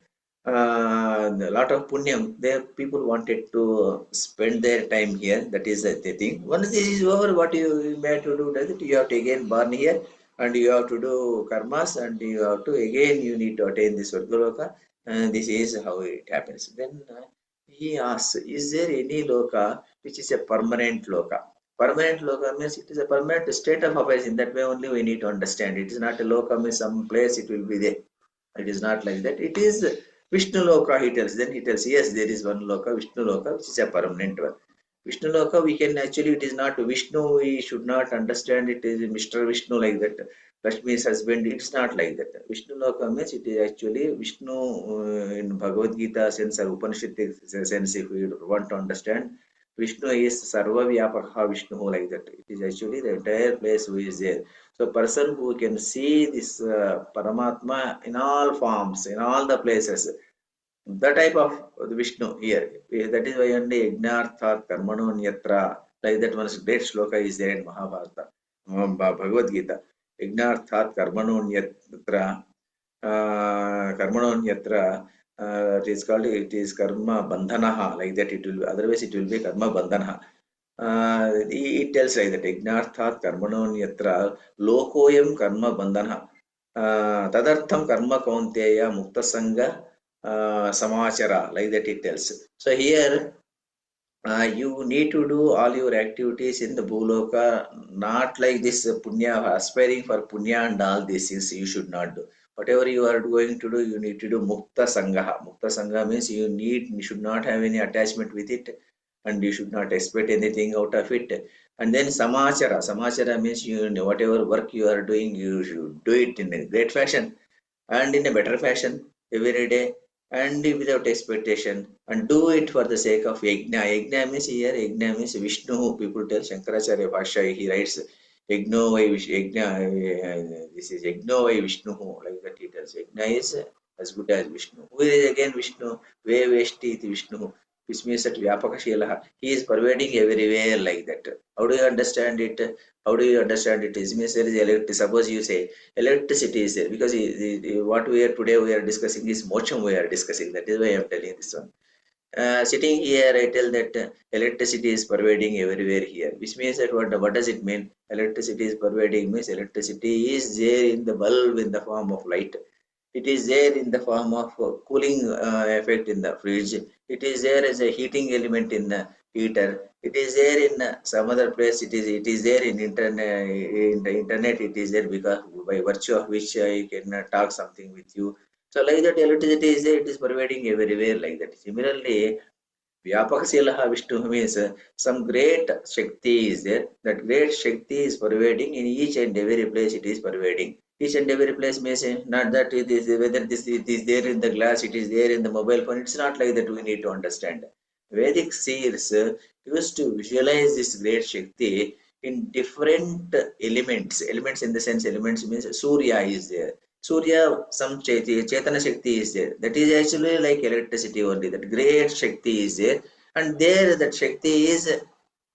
a lot of punyam, there people wanted to spend their time here. That is the thing. Once this is over, what you may have to do is that you have to again born here and you have to do karmas and you have to again you need to attain this Swargaloka. And this is how it happens. Then he asks, is there any loka which is a permanent loka? Permanent loka means it is a permanent state of affairs. In that way only we need to understand. It is not a loka means some place it will be there. It is not like that. It is Vishnu loka, he tells. Then he tells, yes, there is one loka, Vishnu loka, which is a permanent one. Vishnu loka, we can actually, it is not Vishnu, we should not understand it is Mr. Vishnu like that. Lakshmi's husband, it's not like that. Vishnu loka means it is actually Vishnu in Bhagavad Gita sense or Upanishad sense, if we want to understand. Vishnu is Sarva Vyapaka Vishnu like that. It is actually the entire place who is there. So person who can see this Paramatma in all forms, in all the places, the type of the Vishnu here. That is why only Ignartha Karmano Nyatra, like that one great shloka is there in Mahabharata, Bhagavad Gita. Ignartha Karmano Nyatra, Karmano Nyatra, it is called, it is Karma Bandhanaha, like that it will be, otherwise it will be Karma Bandhanaha. It tells like that, Ignarthat Karmano Nyatra, Lokoyam Karma Bandhana, Tadartham Karma Kaunteya Mukta Sangha Samachara, like that it tells. So here you need to do all your activities in the Bhuloka, not like this Punya, aspiring for Punya and all these things you should not do. Whatever you are going to do, you need to do Mukta Sangha. Mukta Sangha means you should not have any attachment with it. and you should not expect anything out of it. And then samachara. Samachara means you whatever work you are doing, you should do it in a great fashion and in a better fashion every day and without expectation, and do it for the sake of yajna. Yajna means here, yajna means Vishnu. People tell Shankaracharya Bhashya, he writes yajno vai yajna, this is yajno vai Vishnu, like that he tells. Yajna is as good as Vishnu. Who is again Vishnu? Ve veshti iti Vishnu, which means that Vyapakashila, he is pervading everywhere like that. How do you understand it? How do you understand it? It means there is electricity. Suppose you say electricity is there because what we are today we are discussing is mocham we are discussing. That is why I am telling this one. Sitting here, I tell that electricity is pervading everywhere here, which means that what does it mean? Electricity is pervading means electricity is there in the bulb in the form of light. It is there in the form of cooling effect in the fridge. It is there as a heating element in the heater. It is there in some other place. It is there in internet. In the internet, it is there because by virtue of which I can talk something with you. So like that, electricity is there. It is pervading everywhere like that. Similarly, Vyapakasilaha Vishnu means some great Shakti is there. That great Shakti is pervading in each and every place. It is pervading. Each and every place means not that it is whether this it is there in the glass, it is there in the mobile phone. It's not like that. We need to understand. Vedic seers used to visualize this great Shakti in different elements. Elements in the sense elements means Surya is there. Surya, some Chaitanya Shakti is there. That is actually like electricity only. That great Shakti is there. And there that Shakti is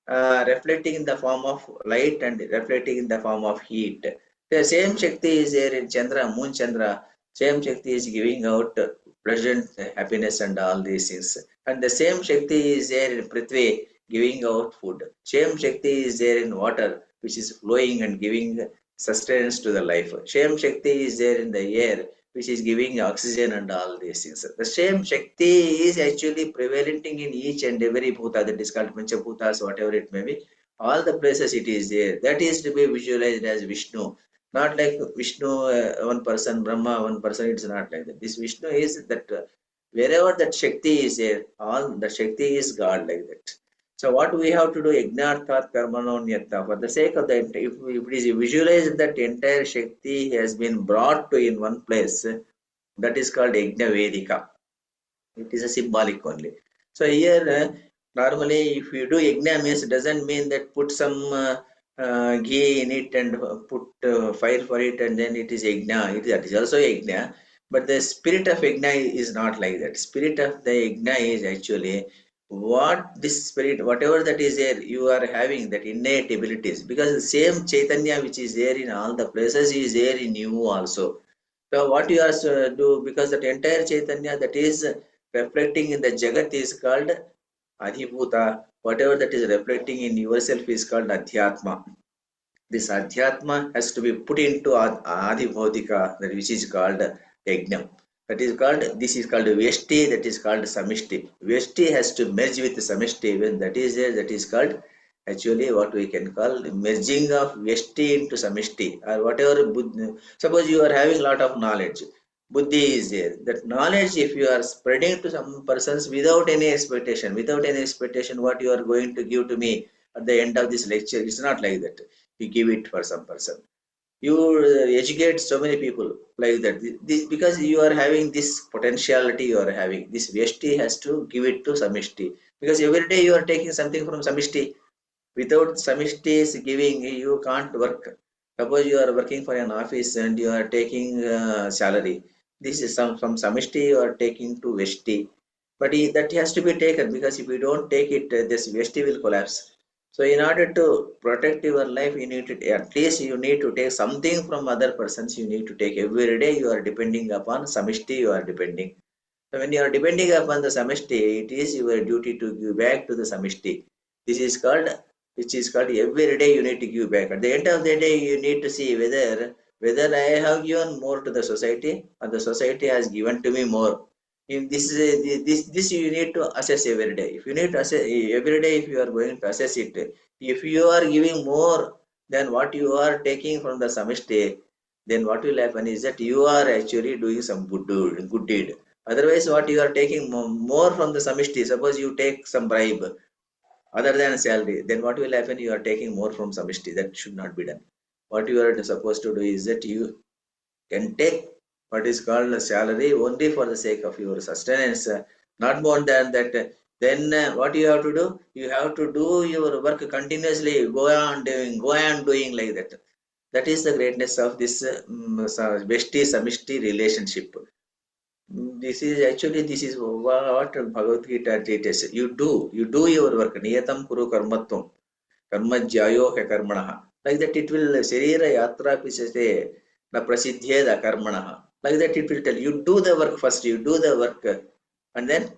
reflecting in the form of light and reflecting in the form of heat. The same Shakti is there in Chandra, Moon Chandra. Same Shakti is giving out pleasant happiness and all these things. And the same Shakti is there in Prithvi, giving out food. Same Shakti is there in water, which is flowing and giving sustenance to the life. Same Shakti is there in the air, which is giving oxygen and all these things. The same Shakti is actually prevalent in each and every bhuta, that is called Panchabhutas, whatever it may be. All the places it is there. That is to be visualized as Vishnu. Not like Vishnu, one person, Brahma, one person, it's not like that. This Vishnu is that wherever that Shakti is there, all the Shakti is God like that. So what we have to do, Yajnarthat Karmanonyatta, for the sake of that, if it is visualized that entire Shakti has been brought to in one place, that is called Yajna Vedika. It is a symbolic only. So here, normally, if you do yajna means doesn't mean that put some ghee in it and put fire for it and then it is yajna. That is also yajna. But the spirit of yajna is not like that. Spirit of the yajna is actually what this spirit, whatever that is there, you are having that innate abilities. Because the same Chaitanya which is there in all the places is there in you also. So what you are do, because that entire Chaitanya that is reflecting in the Jagat is called Adhibhuta. Whatever that is reflecting in yourself is called Adhyatma. This Adhyatma has to be put into Adhibhautika, that which is called Yajnam. This is called Vyashti, that is called Samishti. Vyashti has to merge with Samishti. When that is there, that is called actually what we can call merging of Vyashti into Samishti, or whatever. Suppose you are having a lot of knowledge. Buddhi is there. That knowledge, if you are spreading to some persons without any expectation, what you are going to give to me at the end of this lecture, it's not like that. You give it for some person. You educate so many people like that. Because you are having this potentiality, you are having this Vyashti has to give it to Samishti. Because every day you are taking something from Samishti. Without Samishti's giving, you can't work. Suppose you are working for an office and you are taking salary. This is some from Samishti you are taking to Veshti. But that has to be taken, because if you don't take it, this Veshti will collapse. So in order to protect your life, you need to at least you need to take something from other persons. You need to take every day. You are depending upon Samishti. You are depending. So when you are depending upon the Samishti, it is your duty to give back to the Samishti. This is called, which is called every day you need to give back. At the end of the day, you need to see whether I have given more to the society or the society has given to me more. If this you need to assess every day. If you need to assess every day, if you are going to assess it, if you are giving more than what you are taking from the Samishti, then what will happen is that you are actually doing some good deed. Otherwise, what you are taking more from the Samishti, suppose you take some bribe, other than salary, then what will happen? You are taking more from samishti. That should not be done. What you are supposed to do is that you can take what is called a salary only for the sake of your sustenance, not more than that. Then what you have to do? You have to do your work continuously. Go on doing like that. That is the greatness of this Veshti Samishti relationship. This is actually, this is what Bhagavad Gita teaches. You do your work. Niyatam kuru karmatvam. Karma jyayo he karmanaha. Like that it will Sharira Yatra Pisate na Prasiddhyeda Karmanaha. Like that it will tell you do the work first, you do the work, and then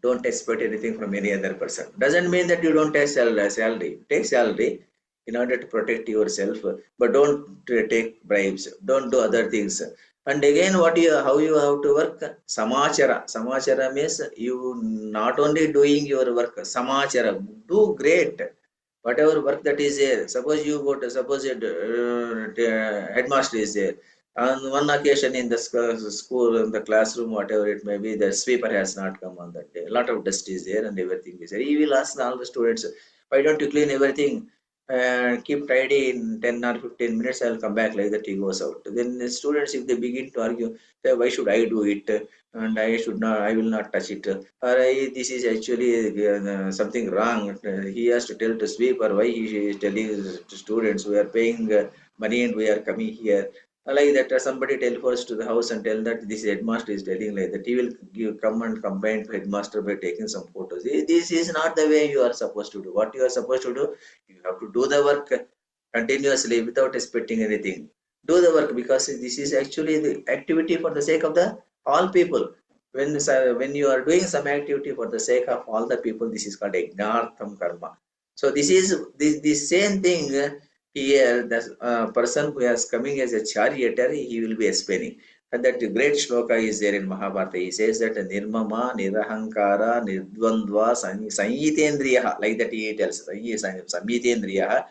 don't expect anything from any other person. Doesn't mean that you don't take salary. Take salary in order to protect yourself, but don't take bribes. Don't do other things. And again, how you have to work? Samachara. Samachara means you not only doing your work. Samachara. Do great. Whatever work that is there. Suppose you go to, suppose headmaster is there. On one occasion in the school, in the classroom, whatever it may be, the sweeper has not come on that day. A lot of dust is there and everything is there. He will ask all the students, why don't you clean everything and keep tidy in 10 or 15 minutes, I will come back, like that he goes out. Then the students, if they begin to argue, say, why should I do it? And I should not, I will not touch it. Or this is actually something wrong. He has to tell to sweeper why he is telling to students, we are paying money and we are coming here. Like that, somebody telephons to the house and tell that this headmaster is telling like that. He will come and complain to headmaster by taking some photos. This is not the way you are supposed to do. What you are supposed to do, you have to do the work continuously without expecting anything. Do the work, because this is actually the activity for the sake of the all people. When you are doing some activity for the sake of all the people, this is called Yajnartham karma. So this is the same thing here. The person who is coming as a charioteer, he will be explaining. And that great shloka is there in Mahabharata. He says that Nirmama, Nirahankara, Nirdvandva, Sanyitendriya, like that he tells. Sanyitendriya.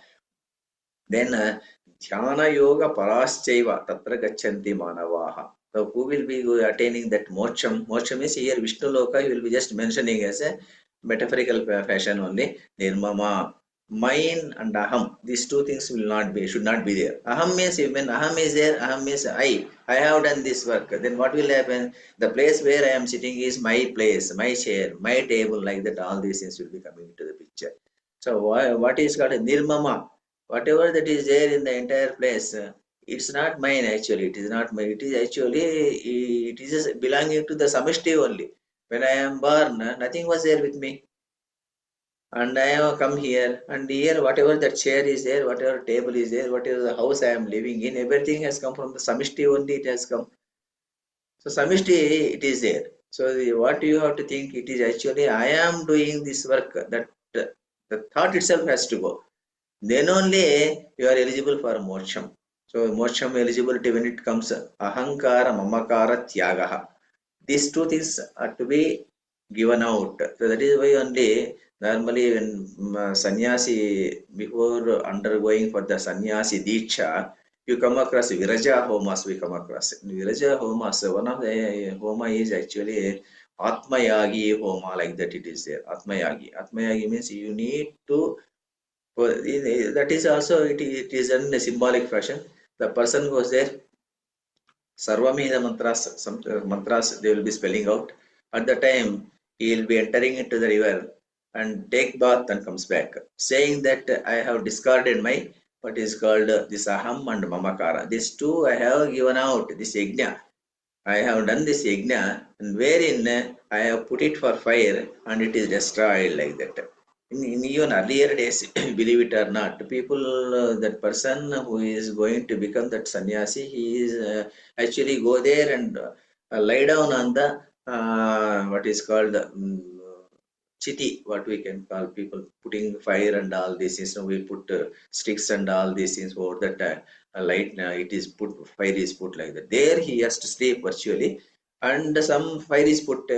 Then Dhyana Yoga Paraschaiva Tatra Gachanti Manavaha. So who will be attaining that mocham? Mocham is here Vishnu Loka, he will be just mentioning as a metaphorical fashion only. Nirmama, mine and aham. These two things will not be, should not be there. Aham means, when aham is there, aham means I have done this work. Then what will happen? The place where I am sitting is my place, my chair, my table, like that. All these things will be coming into the picture. So what is called Nirmama? Whatever that is there in the entire place, it's not mine actually. It is not mine. It is actually, it is belonging to the Samishti only. When I am born, nothing was there with me. And I have come here, and here whatever that chair is there, whatever table is there, whatever the house I am living in, everything has come from the Samishti only. It has come. So Samishti, it is there. So what you have to think, it is actually I am doing this work. That the thought itself has to go. Then only you are eligible for mocham. So mocham eligibility, when it comes ahankara, mamakara, tyagaha. These two things are to be given out. So that is why only normally when sannyasi, before undergoing for the sannyasi diksha, you come across Viraja homas, we come across. Viraja homas, one of the homa is actually Atmayagi homa, like that it is there. Atmayagi. Atmayagi means you need to, that is also, it is in a symbolic fashion. The person goes there, Sarvamida mantras, some mantras they will be spelling out. At the time, he will be entering into the river and take bath and comes back, saying that I have discarded my, what is called this aham and mamakara. These two I have given out, this yajna. I have done this yajna, and wherein I have put it for fire and it is destroyed, like that. In even earlier days, believe it or not, people, that person who is going to become that sannyasi, he is actually go there and lie down on the what is called chiti, what we can call, people putting fire and all these things. So we put sticks and all these things over that light. It is put, fire is put like that. There he has to sleep virtually, and some fire is put.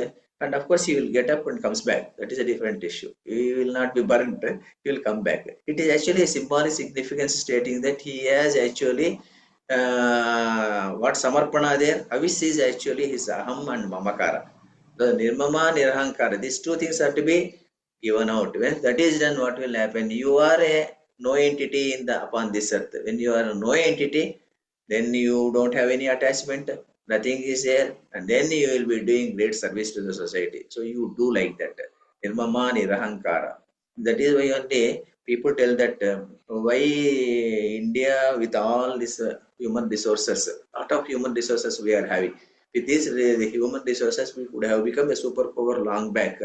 And of course, he will get up and comes back. That is a different issue. He will not be burnt. He will come back. It is actually a symbolic significance stating that he has actually what samarpana there. Avis is actually his aham and mamakara. The nirmama, nirahankara. These two things are to be given out. When that is done, what will happen? You are a no entity in the upon this earth. When you are a no entity, then you don't have any attachment, nothing is there, and then you will be doing great service to the society. So you do like that. Nirmama Nirahankara. That is why only people tell that why India with all this human resources, lot of human resources we are having. With this the human resources, we could have become a superpower long back.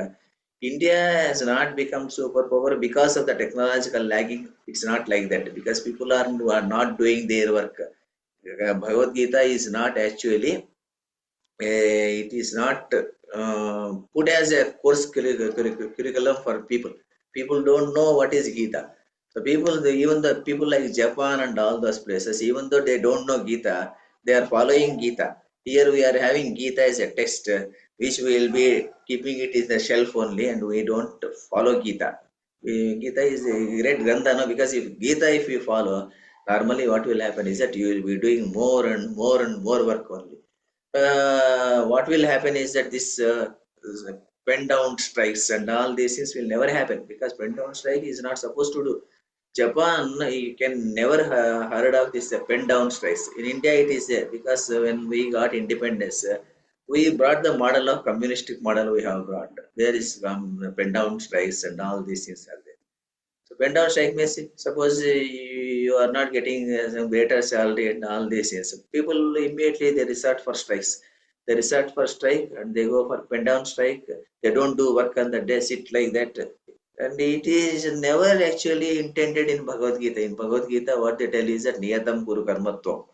India has not become superpower because of the technological lagging. It's not like that because people are not doing their work. Bhagavad Gita is not actually it is not put as a course curriculum for people. People don't know what is Gita. So people, even the people like Japan and all those places, even though they don't know Gita, they are following Gita. Here we are having Gita as a text, which we will be keeping it in the shelf only, and we don't follow Gita. Gita is a great Grantha, no? Because if Gita, if you follow, normally what will happen is that you will be doing more and more and more work only. What will happen is that this pen down strikes and all these things will never happen because pen down strike is not supposed to do. Japan, you can never heard of this pen down strikes. In India, it is there because when we got independence, we brought the model of communistic model we have brought. There is pen down strikes and all these things are there. So pen down strike means suppose you are not getting some greater salary and all these things. People immediately they resort for strikes. They resort for strike and they go for pen down strike. They don't do work on the day, sit like that. And it is never actually intended in Bhagavad Gita. In Bhagavad Gita, what they tell is that Niyatam Kuru Karmatvam.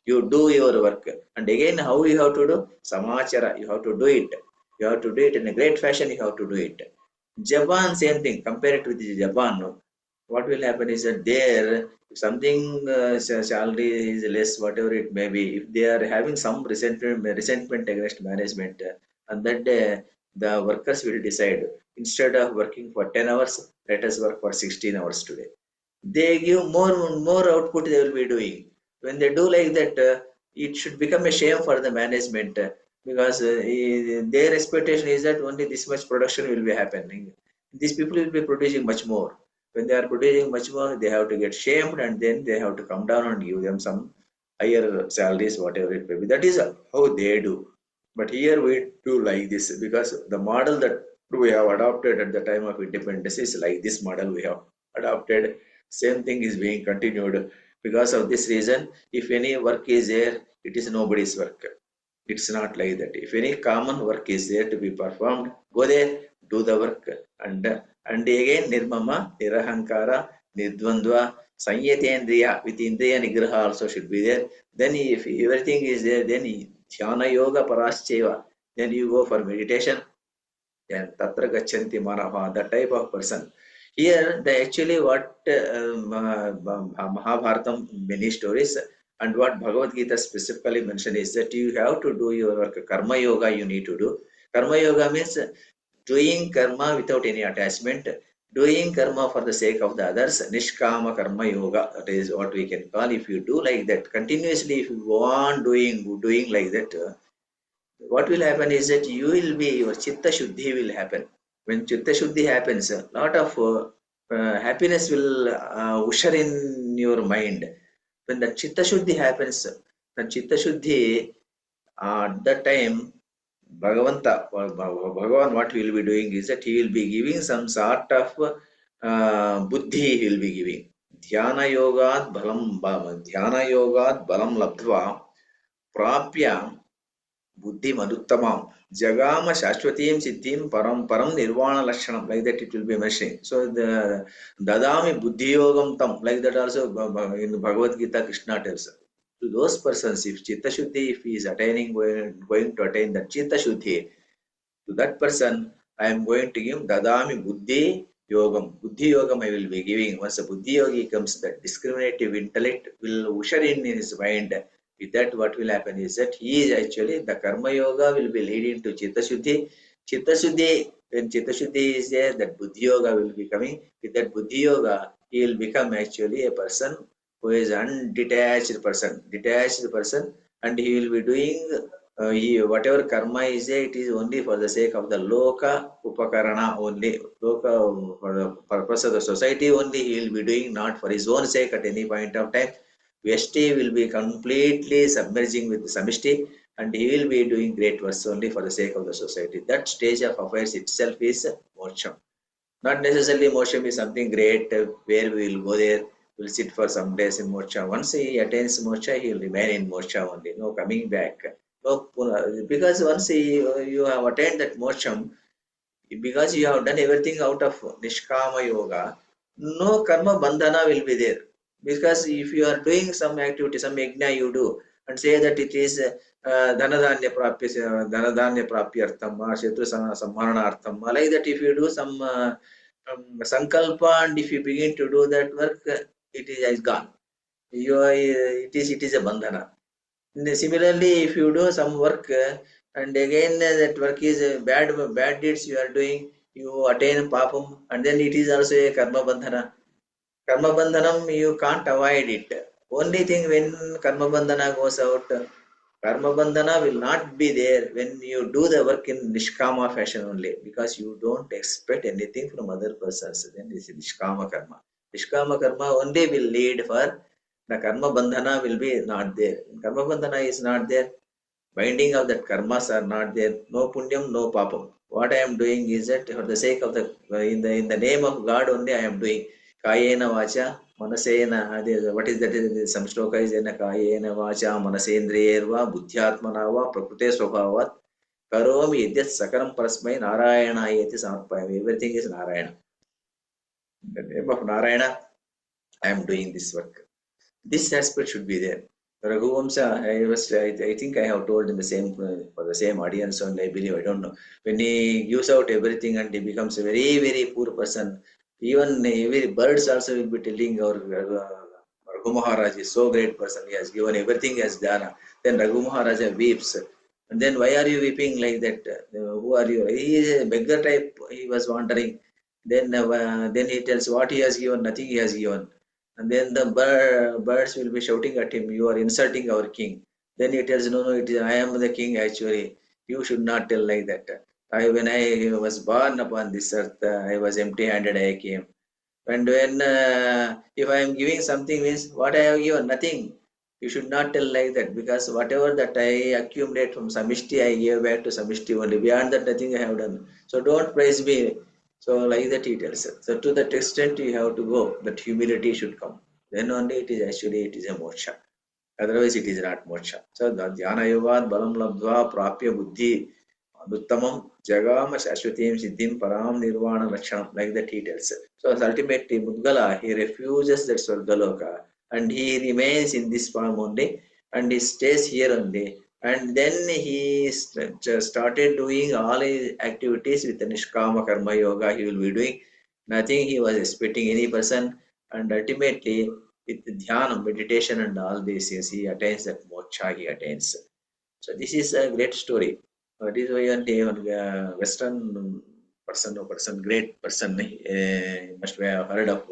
You do your work. And again, how you have to do? Samachara. You have to do it. You have to do it in a great fashion. You have to do it. Japan, same thing. Compare it with Japan. No? What will happen is that there, if something salary is less, whatever it may be, if they are having some resentment against management, on that day, the workers will decide instead of working for 10 hours, let us work for 16 hours today. They give more output they will be doing. When they do like that, it should become a shame for the management because their expectation is that only this much production will be happening. These people will be producing much more. When they are producing much more, they have to get shamed and then they have to come down and give them some higher salaries, whatever it may be. That is how they do. But here we do like this because the model that we have adopted at the time of independence is like this model we have adopted. Same thing is being continued. Because of this reason, if any work is there, it is nobody's work. It's not like that. If any common work is there to be performed, go there, do the work. And again, Nirmama, Nirahankara, Nidvandva, Sanyatendriya, with Indriya Nigraha also should be there. Then if everything is there, then Dhyana Yoga Parascheva, then you go for meditation, then Tatra Gachanti Manaha, that type of person. Here, the actually what Mahabharatam many stories and what Bhagavad Gita specifically mentioned is that you have to do your work. Karma yoga you need to do. Karma yoga means doing karma without any attachment, doing karma for the sake of the others. Nishkama karma yoga, that is what we can call. If you do like that continuously, if you go on doing like that, what will happen is that you will be, your chitta shuddhi will happen. When chitta shuddhi happens, a lot of happiness will usher in your mind. When the chitta shuddhi happens, the chitta shuddhi, at that time, Bhagavanta, or Bhagavan, what he will be doing is that he will be giving some sort of buddhi he will be giving. Dhyana yogat balam labdva prapya buddhi manuttamam jagama shashwatim siddhim param nirvana lakshanam, like that it will be mentioning. So the dadami buddhi yogam tam, like that also in Bhagavad Gita Krishna tells. To those persons, if chitta shuddhi, if he is attaining, going to attain that chitta shuddhi, to that person I am going to give dadami buddhi yogam. Buddhi yogam I will be giving. Once a buddhi yogi comes, that discriminative intellect will usher in his mind. With that, what will happen is that he is actually, the karma yoga will be leading to chitta shuddhi. Chitta shuddhi, when chitta shuddhi is there, that buddhi yoga will be coming. With that buddhi yoga, he will become actually a person who is undetached person, detached person, and he will be doing Whatever karma is there, it is only for the sake of the loka upakarana only. Loka, for the purpose of the society only he will be doing, not for his own sake at any point of time. Vyashti will be completely submerging with Samishti, and he will be doing great works only for the sake of the society. That stage of affairs itself is moksha. Not necessarily moksha is something great where we will go there, we'll sit for some days in moksha. Once he attains moksha, he will remain in moksha only, no coming back. No, because once you have attained that moksha, because you have done everything out of Nishkama Yoga, no karma bandhana will be there. Because if you are doing some activity, some yajna you do, and say that it is dhanadanya prapyartham or shetru samharanartham, like that if you do some sankalpa and if you begin to do that work, it is gone. It is a bandhana. Similarly, if you do some work and again that work is bad deeds you are doing, you attain papam, and then it is also a karma bandhana. Karma bandhanam you can't avoid it. Only thing when karma bandhana goes out, karma bandhana will not be there when you do the work in nishkama fashion only, because you don't expect anything from other persons. Then this is nishkama karma. Nishkama karma only will lead for the karma bandhana will be not there. Karma bandhana is not there. Binding of that karmas are not there. No punyam, no papam. What I am doing is that for the sake of the in the name of God only I am doing. Kayena vacha manasena. What is that? Some shloka is in a kayena vacha manasendriyerva buddhyatmana va prakrute swabhavat karomi idyat sakaram parasmai narayana yeti samarpayami. Everything is Narayana. In the name of Narayana, I am doing this work. This aspect should be there. Raghuvamsa, I think I have told in the same for the same audience only, I believe, I don't know. When he gives out everything and he becomes a very, very poor person, even every birds also will be telling our Raghu Maharaj is so great person, he has given everything as dana. Then Raghu Maharaja weeps. And then why are you weeping like that? Who are you? He is a beggar type, he was wandering. Then he tells what he has given, nothing he has given. And then the birds will be shouting at him, you are insulting our king. Then he tells, no, I am the king actually. You should not tell like that. When I was born upon this earth, I was empty-handed, I came. And when, if I am giving something means, what I have given? Nothing. You should not tell like that, because whatever that I accumulate from Samishti, I give back to Samishti only. Beyond that, nothing I have done. So don't praise me. So like that he tells. So to that extent you have to go, that humility should come. Then only it is a moksha. Otherwise it is not moksha. So the dhyana yogat balam labdva prapya buddhi anuttamam jagama shashvatim siddhim param nirvana lakshanam, like that he tells. So ultimately Mudgala, he refuses that Swargaloka and he remains in this form only and he stays here only. And then he started doing all his activities with the Nishkama Karma Yoga. He will be doing nothing. He was expecting any person, and ultimately with dhyana, meditation, and all these things, he attains that moksha. He attains. So this is a great story. That is why one Western person, great person, must have heard of.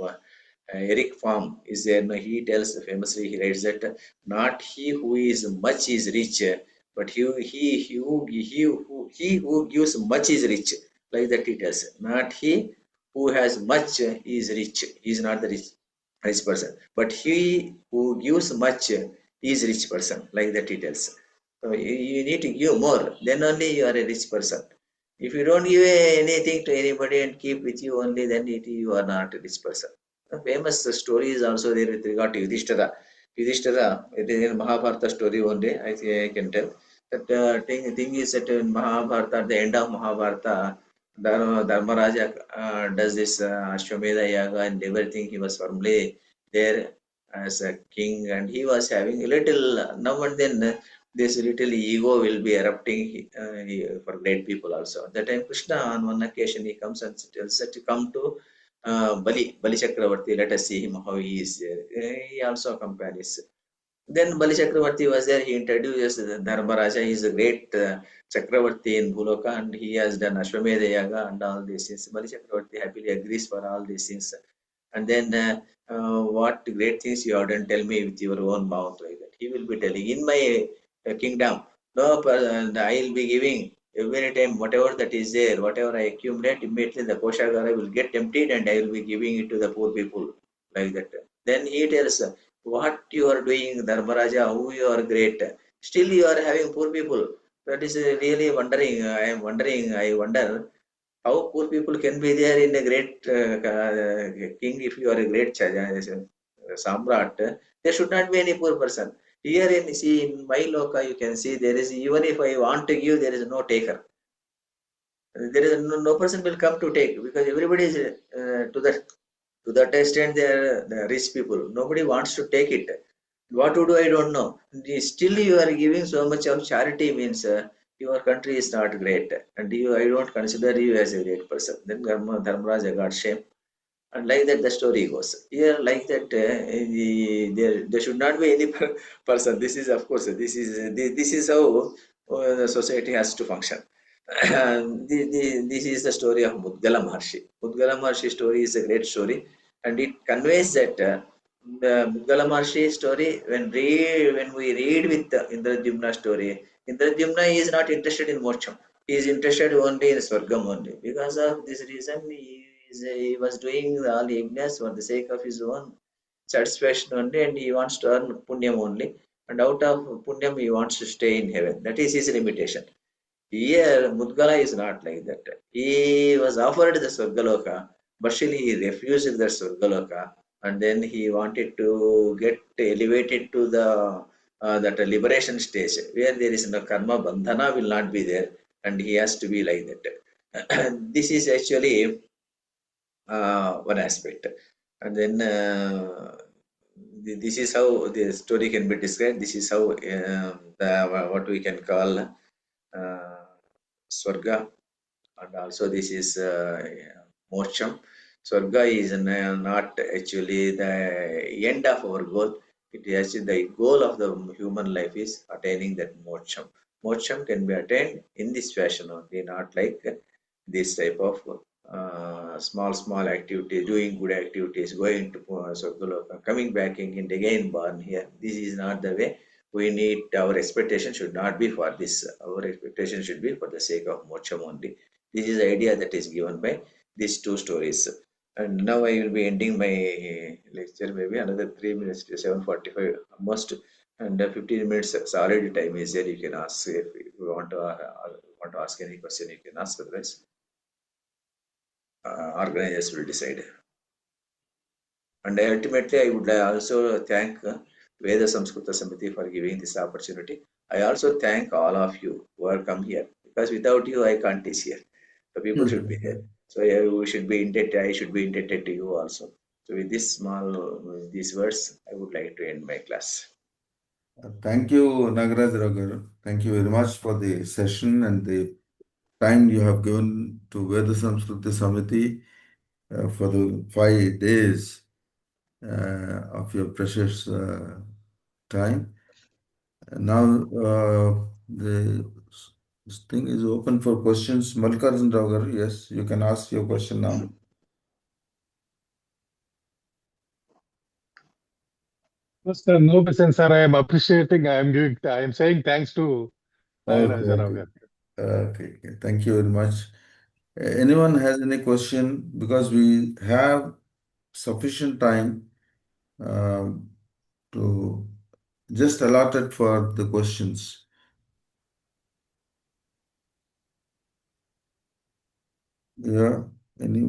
Eric Fromm is there. No, he tells famously. He writes that not he who is much is rich, but he who gives much is rich. Like that he tells. Not he who has much is rich. He is not the rich person, but he who gives much is rich person. Like that he tells. So you need to give more. Then only you are a rich person. If you don't give anything to anybody and keep with you only, then you are not a rich person. A famous story is also there with regard to Yudhishthira. Yudhishthira, it is in Mahabharata story one day, I think I can tell. That thing is that in Mahabharata, at the end of Mahabharata, Dharmaraja does this Ashwamedha Yaga and everything. He was firmly there as a king and he was having a little, now and then, this little ego will be erupting for great people also. At that time, Krishna, on one occasion, he comes and tells that to come to Bali Chakravarti, let us see him how he is there. He also accompanies. Then Bali Chakravarti was there. He introduces Dharmaraja. He is a great Chakravarti in Bhuloka and he has done Ashwamedha Yaga and all these things. Bali Chakravarti happily agrees for all these things. And then what great things you have done, tell me with your own mouth, like that. He will be telling, in my kingdom, No, I will be giving every time whatever that is there, whatever I accumulate, immediately the Koshagara will get emptied and I will be giving it to the poor people like that. Then he tells, what you are doing, Dharmaraja, how you are great. Still you are having poor people. That is really wondering. I am wondering, I wonder how poor people can be there in a great king. If you are a great Samrat, there should not be any poor person. Here in see in my loka, you can see there is, even if I want to give, there is no taker. There is no person will come to take, because everybody is to that extent they are the rich people. Nobody wants to take it. What to do, I don't know. Still you are giving so much of charity, means your country is not great, and I don't consider you as a great person. Then Dharmaraja got shame, and like that the story goes. Here like that, there should not be any person. This is, of course, this is how the society has to function. This is the story of Mudgala Maharshi. Mudgala Maharshi story is a great story, and it conveys that the Mudgala Maharshi story, when we read with the Indradyumna story, Indradyumna is not interested in moksha. He is interested only in Swargam only. Because of this reason, he was doing all yajnas for the sake of his own satisfaction only, and he wants to earn punyam only. And out of punyam, he wants to stay in heaven. That is his limitation. Here, Mudgala is not like that. He was offered the Swargaloka, but still he refused the Swargaloka, and then he wanted to get elevated to the that liberation stage where there is no karma bandhana will not be there, and he has to be like that. This is actually one aspect, and then this is how the story can be described. This is how what we can call Swarga, and also this is Mocham. Swarga is not actually the end of our goal. It is actually the goal of the human life is attaining that Mocham. Mocham can be attained in this fashion only, not like this type of small activities, doing good activities, going to Swargaloka, coming back and again born here. This is not the way. We need, our expectation should not be for this. Our expectation should be for the sake of moksha only. This is the idea that is given by these two stories. And now I will be ending my lecture, maybe another 3 minutes to 7:45 almost, and 15 minutes solid time is there. You can ask if you want to ask any question. You can ask. Otherwise, organizers will decide. And ultimately, I would also thank Veda Samskruti Samiti for giving this opportunity. I also thank all of you who have come here, because without you, I can't teach here. The people should be here. So we should be indebted. I should be indebted to you also. So with these words, I would like to end my class. Thank you, Nagaraja. Thank you very much for the session and the time you have given to Veda Samskruti Samiti for the 5 days of your precious time. Now this thing is open for questions. Mallikarjun Rao garu, yes, you can ask your question now. Yes, sir, no question, sir. I am appreciating. I am saying thanks to Nagaraja Rao Okay. garu. Okay. Thank you very much. Anyone has any question? Because we have sufficient time to just allotted for the questions. Yeah. Any?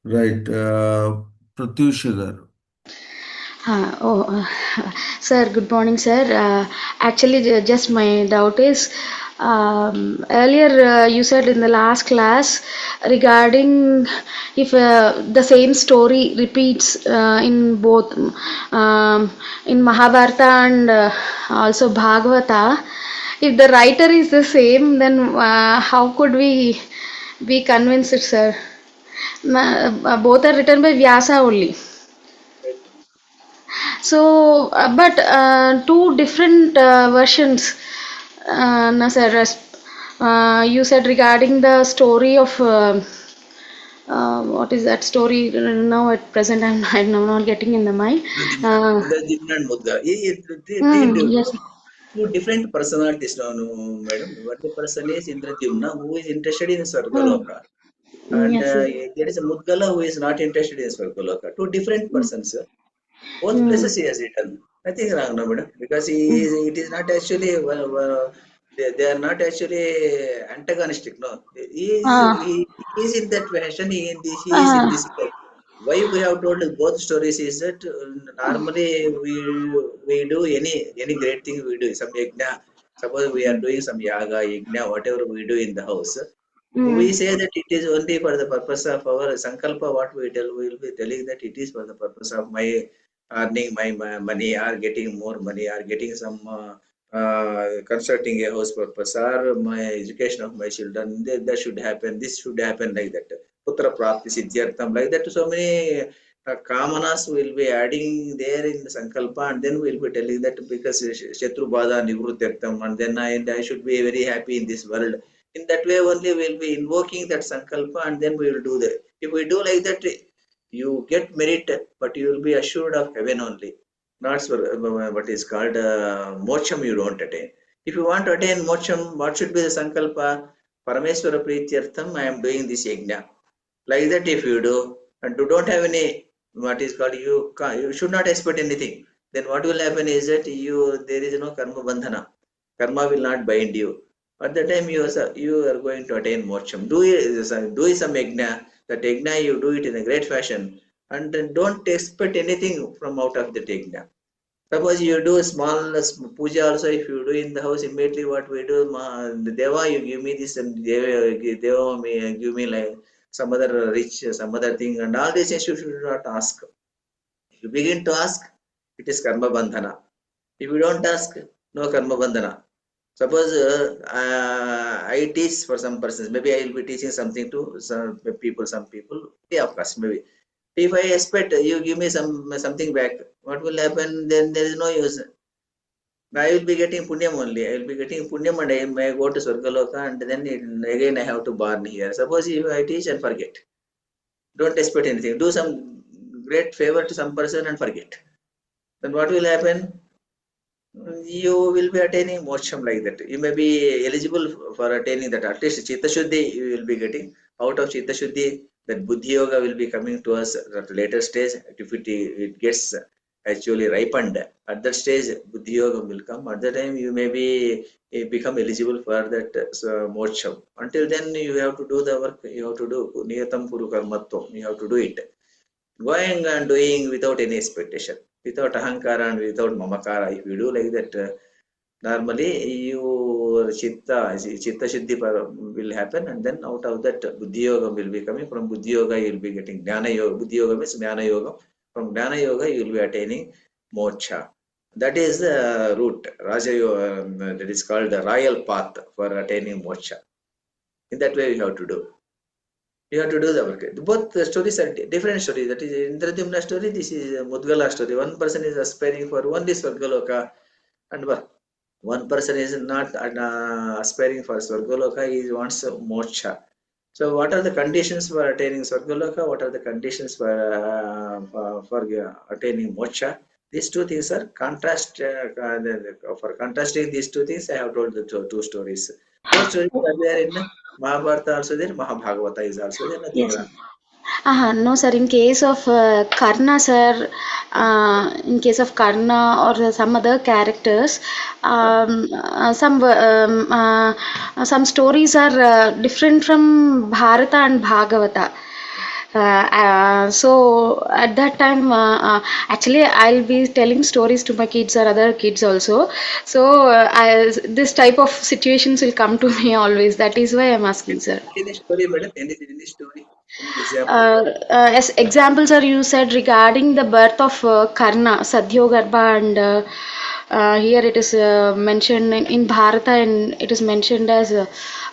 Right. Pratyusha garu. Sir, good morning, sir. Actually, just my doubt is, earlier you said in the last class regarding if the same story repeats in both in Mahabharata and also Bhagavata, if the writer is the same, then how could we be convinced, sir? Both are written by Vyasa only. So, but two different versions, no, sir. You said regarding the story of what is that story? Now at present, I'm not getting in the mind. The Jimna and Mudga. Three Yes. two different personalities, no, madam. One person is Indradyumna, who is interested in Svargaloka, and Yes, sir. there is a Mudgala who is not interested in Svargaloka. Two different persons. Both Mm, places he has written. Nothing wrong, no, madam, because mm. it is not actually, they are not actually antagonistic. No, Ah, he is in that fashion. He is in ah, this way. Why we have told both stories is that normally we do any great thing we do some yajna. Suppose we are doing some yaga, yajna, whatever we do in the house. We mm, say that it is only for the purpose of our sankalpa. What we tell, we will be telling that it is for the purpose of my earning my money, or getting more money, or getting some constructing a house purpose, or my education of my children. That should happen. This should happen, like that. Putra prapti siddhyartham, like that. So many kamanas will be adding there in the sankalpa, and then we'll be telling that because shatru bada nivrutyartham, and then I should be very happy in this world. In that way only we'll be invoking that sankalpa, and then we will do that. If we do like that, you get merit, but you will be assured of heaven only. Not what is called mocham, you don't attain. If you want to attain mocham, what should be the sankalpa? Parameswara Prityartham, I am doing this yajna. Like that, if you do, and you don't have any, what is called, you should not expect anything. Then what will happen is that there is no karma bandhana. Karma will not bind you. At the time you are going to attain mocham. Do some yajna. That yajna you do it in a great fashion, and then don't expect anything from out of the yajna. Suppose you do a small puja also, if you do in the house, immediately what we do, the Deva, you give me this, and Deva may give me like some other rich, some other thing, and all these things you should not ask. If you begin to ask, it is karma bandhana. If you don't ask, no karma bandhana. Suppose I teach for some persons, maybe I will be teaching something to some people, yeah, of course, maybe. If I expect you give me something back, what will happen? Then there is no use. I will be getting punyam only. I will be getting punyam, and I may go to Swargaloka, and then again I have to born here. Suppose if I teach and forget, don't expect anything. Do some great favor to some person and forget. Then what will happen? You will be attaining moksha like that. You may be eligible for attaining that. At least Chitta Shuddhi you will be getting. Out of Chitta Shuddhi, that Buddhi Yoga will be coming to us at a later stage. If it gets actually ripened, at that stage Buddhi Yoga will come. At that time you may be become eligible for that moksha. Until then you have to do the work. You have to do niyatam puru karmatvam. You have to do it. Going and doing without any expectation, without ahankara and without mamakara. If you do like that, normally your chitta shuddhi will happen, and then out of that buddhi yoga will be coming. From buddhi yoga you will be getting jnana yoga. Buddhi yoga means jnana yoga. From jnana yoga you will be attaining moksha. That is the route. Raja yoga, that is called the royal path for attaining moksha. In that way you have to do. You have to do the work. Both the stories are different stories. That is Indradyumna story. This is Mudgala story. One person is aspiring for only Swargaloka, and one person is not aspiring for Swargaloka. He wants moksha. So, what are the conditions for attaining Swargaloka? What are the conditions for attaining moksha? These two things are contrast. For contrasting these two things, I have told the two stories. Both stories are there in Mahabharata also there. Mahabhagavata is also there. Nothing Yes, sir. wrong. No, sir. In case of Karna, sir, in case of Karna or some other characters, some stories are different from Bharata and Bhagavata. So at that time, actually, I'll be telling stories to my kids or other kids also. So this type of situations will come to me always. That is why I'm asking, sir. Any story, madam? Any story? Any example? As examples are you said regarding the birth of Karna, Sadyogarbha, and here it is mentioned in Bharata, and it is mentioned as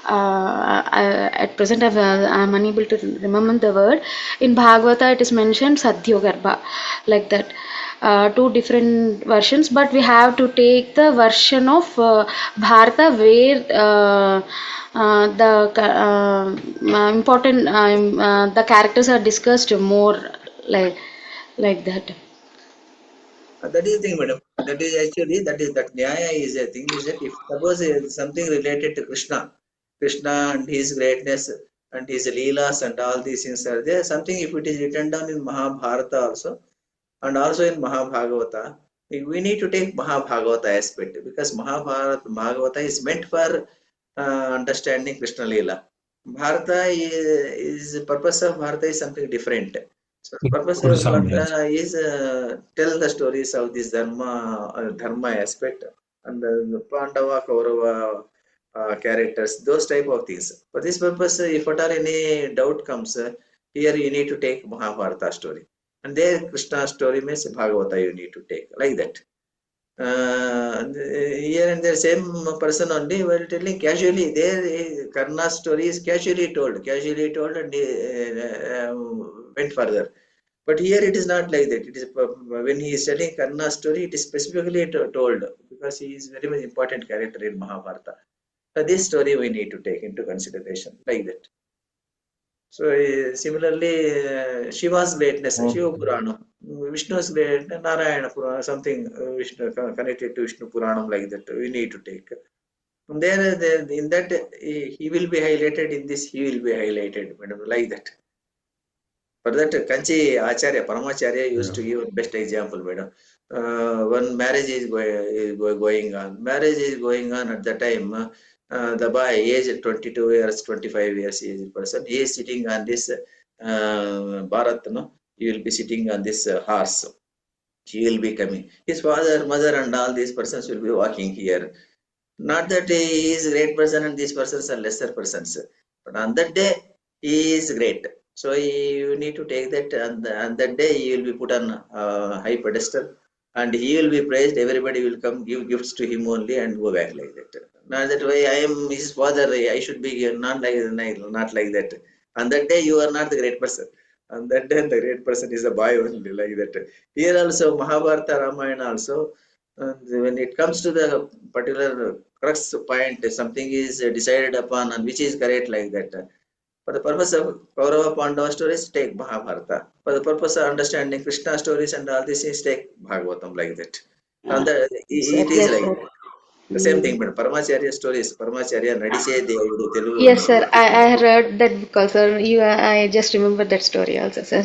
at present I'm unable to remember the word. In Bhagavata, it is mentioned Sadyogarbha, like that. Two different versions, but we have to take the version of Bharata where important the characters are discussed more like that. That is the thing, madam. That is actually that Nyaya is a thing is that if suppose something related to Krishna and his greatness and his leelas and all these things are there. Something if it is written down in Mahabharata also and also in Mahabhagavata, we need to take Mahabhagavata aspect because Mahabhagavata is meant for understanding Krishna Leela. Bharata is purpose of Bharata is something different. So the purpose of Bharata is tell the stories of this dharma aspect and the Pandava, Kaurava characters, those type of things. For this purpose, if at all any doubt comes, here you need to take Mahabharata story. And there Krishna story means Bhagavata you need to take like that. Here and there same person only while telling casually there Karna's story is casually told and went further. But here it is not like that. It is when he is telling Karna's story, it is specifically told because he is very much important character in Mahabharata. This story we need to take into consideration like that. So similarly, Shiva's greatness, Shiva Purana, Vishnu's great, Narayana Purana, something Vishnu connected to Vishnu Puranam like that. We need to take. And there, in that, he will be highlighted. In this, he will be highlighted, madam, like that. For that, Kanchi Acharya, Paramacharya used to give best example, madam. One marriage is going on. Marriage is going on at the time. The boy, age 22 years, 25 years age person, he is sitting on this Bharat, no? He will be sitting on this horse. He will be coming. His father, mother, and all these persons will be walking here. Not that he is a great person and these persons are lesser persons, but on that day he is great. So you need to take that, and on that day he will be put on high pedestal, and he will be praised. Everybody will come give gifts to him only and go back like that. Not that way I am his father. I should be not like that. On that day you are not the great person. On that day the great person is a boy only like that. Here also Mahabharata, Ramayana also. When it comes to the particular crux point, something is decided upon and which is correct like that. For the purpose of Kaurava Pandava stories, take Mahabharata. For the purpose of understanding Krishna stories and all these things, take Bhagavatam like that. And it is Yes, like sir. the same thing, but Paramacharya stories, Paramacharya Nadise Devudu Telugu Yes, only. sir. I read that book also. I just remember that story also, sir.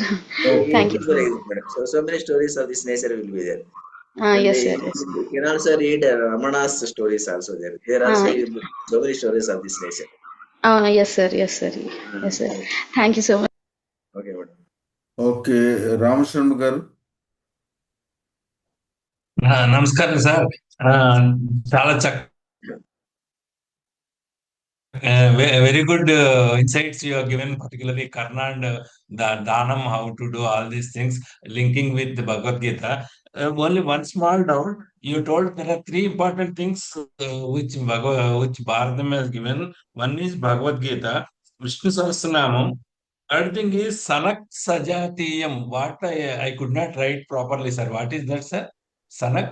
Thank you It will so be much. like that. So many stories of this nature will be there. Ah, And yes, sir. Yes. you can also read Ramana's stories also there. There Ah, also so many stories of this nature. yes, sir. Yes, sir. Yes, sir. Thank you so much. Okay, madam. Okay Rama Sharma గారు. నమస్కారం sir. చాలా very good insights you have given, particularly Karna and the Dhanam, how to do all these things, linking with the Bhagavad Gita. Only one small doubt. You told there are three important things which Bharatam has given. One is Bhagavad Gita, Vishnu Sahasranamam. Third thing is Sanak Sajatiyam. What I could not write properly, sir. What is that, sir? Sanak?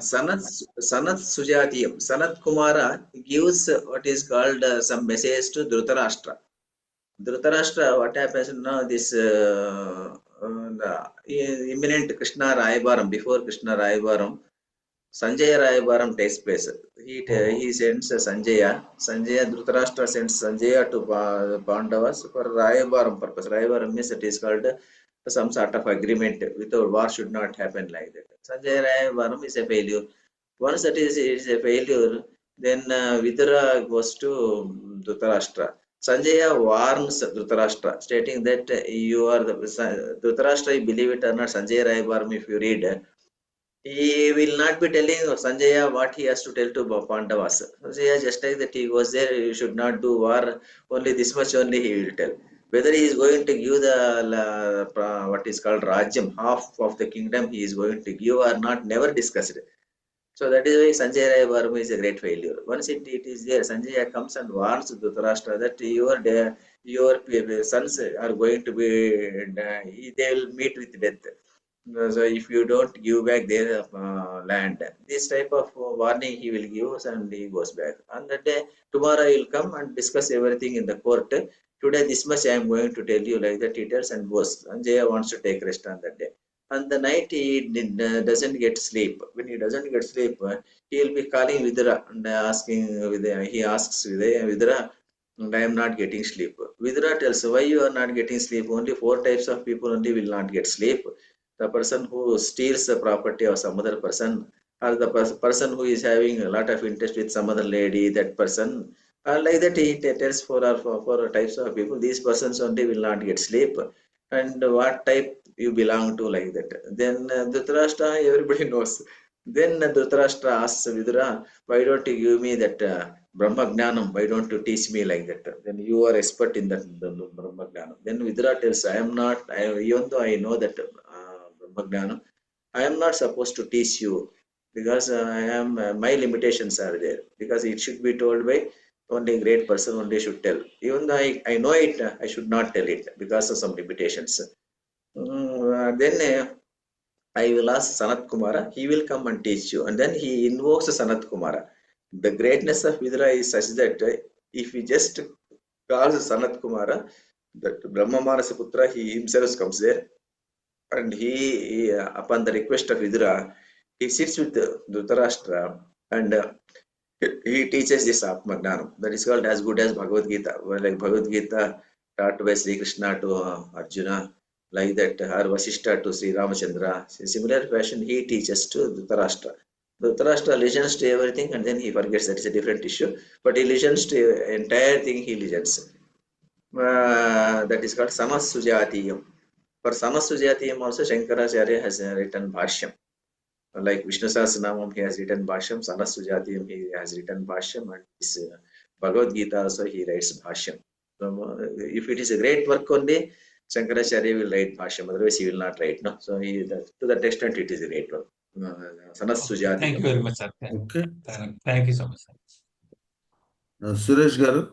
Sanat Sujatiyam. Sanat Kumara gives what is called some message to Dhritarashtra. Dhritarashtra, what happens now? This the imminent Krishna Rayabaram, before Krishna Rayabaram, Sanjaya Rayabaram takes place. He sends Sanjaya. Dhritarashtra sends Sanjaya to Pandavas for Rayabaram purpose. Rayabaram means it is called some sort of agreement. Without war should not happen like that. Sanjaya Rayabaram is a failure. Once that is a failure, then Vidura goes to Dhritarashtra. Sanjaya warns Dhritarashtra, stating that you are the Dhritarashtra, believe it or not, Sanjaya Rayabaram, if you read, he will not be telling Sanjaya what he has to tell to Pandavas. Sanjaya, just like that he was there, you should not do war, only this much only he will tell. Whether he is going to give the what is called Rajyam, half of the kingdom he is going to give or not, never discussed. So that is why Sanjaya Rayabaram is a great failure. Once it is there, Sanjaya comes and warns Dhritarashtra that your sons are going to be, they will meet with death. So if you don't give back their land, this type of warning he will give and he goes back. On that day, tomorrow he will come and discuss everything in the court. Today this much I am going to tell you like that he tells and goes. Sanjaya wants to take rest on that day. and the night he doesn't get sleep. When he doesn't get sleep, he will be calling Vidura and asking Vidura. He asks Vidura, and I am not getting sleep. Vidura tells, why you are not getting sleep? Only 4 types of people only will not get sleep. The person who steals the property of some other person, or the person who is having a lot of interest with some other lady, that person. Like that, he tells four types of people. These persons only will not get sleep. And what type you belong to, like that. Then Dhritarashtra, everybody knows. Then Dhritarashtra asks Vidura, why don't you give me that Brahma Jnanam? Why don't you teach me like that? Then you are expert in that Brahma Jnanam. Then Vidura tells, I am not, even though I know that Brahma Jnanam, I am not supposed to teach you because I am my limitations are there. Because it should be told by only a great person only should tell. Even though I know it, I should not tell it because of some limitations. Then I will ask Sanat Kumara, he will come and teach you. And then he invokes Sanat Kumara. The greatness of Vidura is such that if he just calls Sanat Kumara, that Brahma Manasa Putra, he himself comes there. And upon the request of Vidura, he sits with Dhritarashtra and he teaches this Atmagnanam. That is called as good as Bhagavad Gita. Well, like Bhagavad Gita taught by Sri Krishna to Arjuna, like that, or Vasishta to Sri Ramachandra. In similar fashion, he teaches to Dhritarashtra. Dhritarashtra listens to everything and then he forgets. That is a different issue. But he listens to entire thing, he listens. That is called Samasujatiyam. For Samasujatiyam also, Shankaracharya has written Bhashyam. Like Vishnu Sahasranamam, he has written Bhashyam. Samasujatiyam, he has written Bhashyam. And this Bhagavad Gita also, he writes Bhashyam. So, if it is a great work only, Shankaracharya will write Bhashyam, otherwise he will not write. No? So to that extent, it is a great work. Sanasujatiyam. Thank you very much, sir. Okay. Thank you so much, sir. Suresh Garu.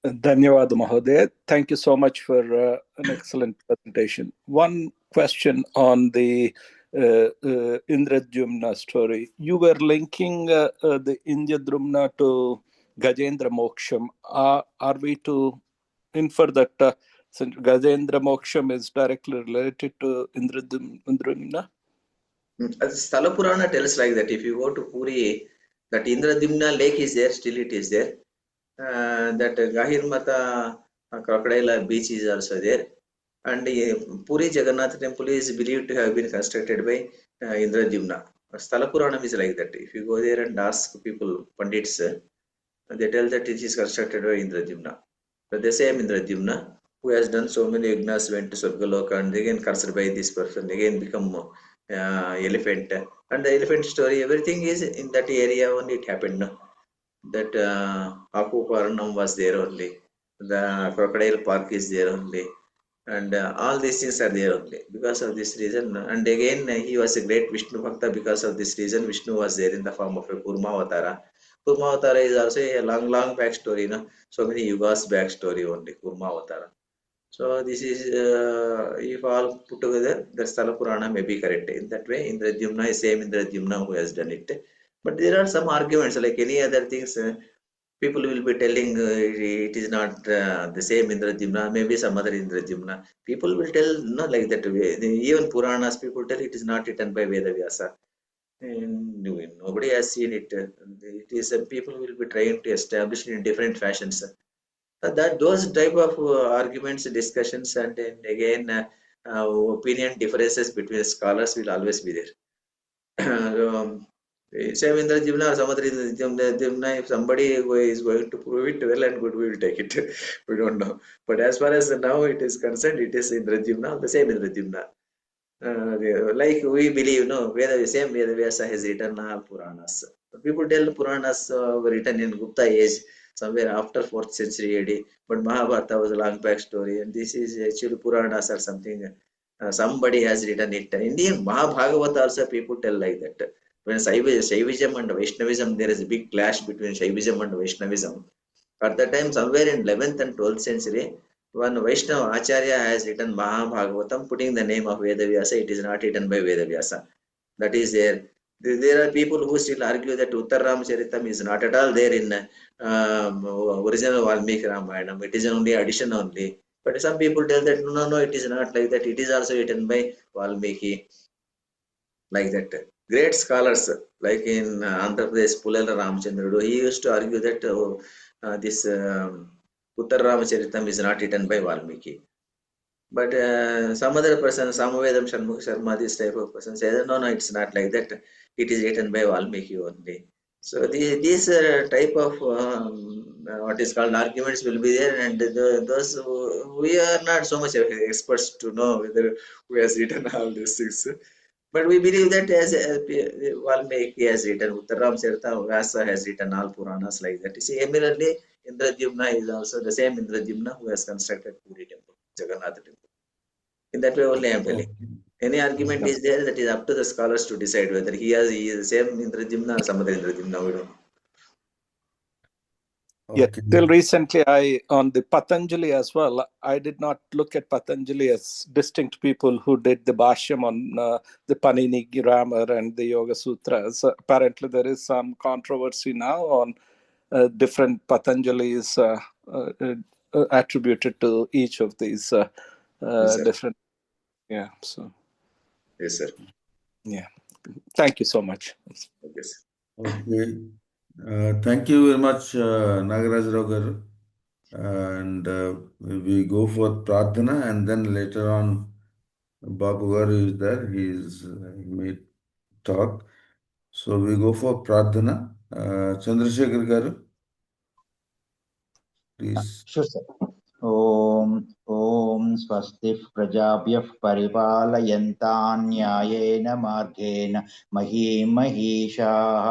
Dhanyawad Mahodaya. Thank you so much for an excellent presentation. One question on the Indradyumna story. You were linking the Indradyumna to Gajendra Moksham. Are we to infer that since Gajendra Moksham is directly related to Indradyumna? Sthala Purana tells like that. If you go to Puri, that Indradyumna lake is there, still it is there. That Gahirmata crocodile beach is also there. And Puri Jagannath temple is believed to have been constructed by Indradyumna. Sthala Puranam is like that. If you go there and ask people, Pandits, they tell that it is constructed by Indradyumna. But the same Indradyumna, who has done so many yagnas, went to Swargaloka and again cursed by this person, again become elephant. And the elephant story, everything is in that area only it happened. No? That Aku Paranam was there only. The crocodile park is there only. And all these things are there only because of this reason. And again, he was a great Vishnu Bhakta because of this reason. Vishnu was there in the form of a Kurmavatara. Kurmavatara is also a long back story. No? So many yugas back story only, Kurmavatara. So this is, if all put together, the Sthala Purana may be correct. In that way, Indradyumna is same Indradyumna who has done it. But there are some arguments, like any other things, people will be telling it is not the same Indradyumna, maybe some other Indradyumna. People will tell, no, like that way. Even Puranas, people tell it is not written by Veda Vyasa. And nobody has seen it. It is people will be trying to establish it in different fashions. That those type of arguments, discussions, and then again opinion differences between scholars will always be there. Same Indradyumna or some other Indradyumna, if somebody is going to prove it, well and good, we will take it. We don't know. But as far as now it is concerned, it is Indradyumna, the same Indradyumna. Like we believe, no, same Veda Vyasa has written all Puranas. People tell Puranas were written in Gupta age, somewhere after 4th century AD. But Mahabharata was a long back story, and this is actually Puranas or something. Somebody has written it. Indian Mahabhagavata also people tell like that. When Shaivism and Vaishnavism, there is a big clash between Shaivism and Vaishnavism. At that time, somewhere in 11th and 12th century, one Vaishnava Acharya has written Mahabhagavatam, putting the name of Veda Vyasa. It is not written by Veda Vyasa. That is there. There are people who still argue that Uttar Ramacharitam is not at all there in original Valmiki Ramayana. It is only addition only. But some people tell that no, it is not like that. It is also written by Valmiki, like that. Great scholars like in Andhra Pradesh, Pulala Ramchandrudu, he used to argue that this Uttar Ramacharitam is not written by Valmiki. But some other person, Samvedam Shanmukh Sharma, this type of person says, no, it's not like that. It is written by Valmiki only. So these type of what is called arguments will be there, and those we are not so much experts to know whether who has written all these things. But we believe that as Valmiki has written, Uttaram Charita, Vyasa has written all Puranas like that. Similarly, Indradyumna is also the same Indradyumna who has constructed Puri temple, Jagannath temple. In that way only I am telling. Any argument is there, that is up to the scholars to decide whether he is the same Indradyumna or some other Indradyumna, we don't know. Yeah, till recently, on the Patanjali as well, I did not look at Patanjali as distinct people who did the Bhashyam on the Panini grammar and the Yoga Sutras. Apparently, there is some controversy now on different Patanjalis attributed to each of these different. Yeah, so. Yes, sir. Yeah. Thank you so much. Okay, sir. Okay. Thank you very much, Nagaraja Rao garu. And we go for Pradhana, and then later on, Babu Garu is there. He may talk. So we go for Pradhana. Chandrasekhar Garu, please. Sure, sir. ॐ स्वस्तिः प्रजाभ्यः परिपालयन्तां न्यायेन मार्गेण महीं महिषाः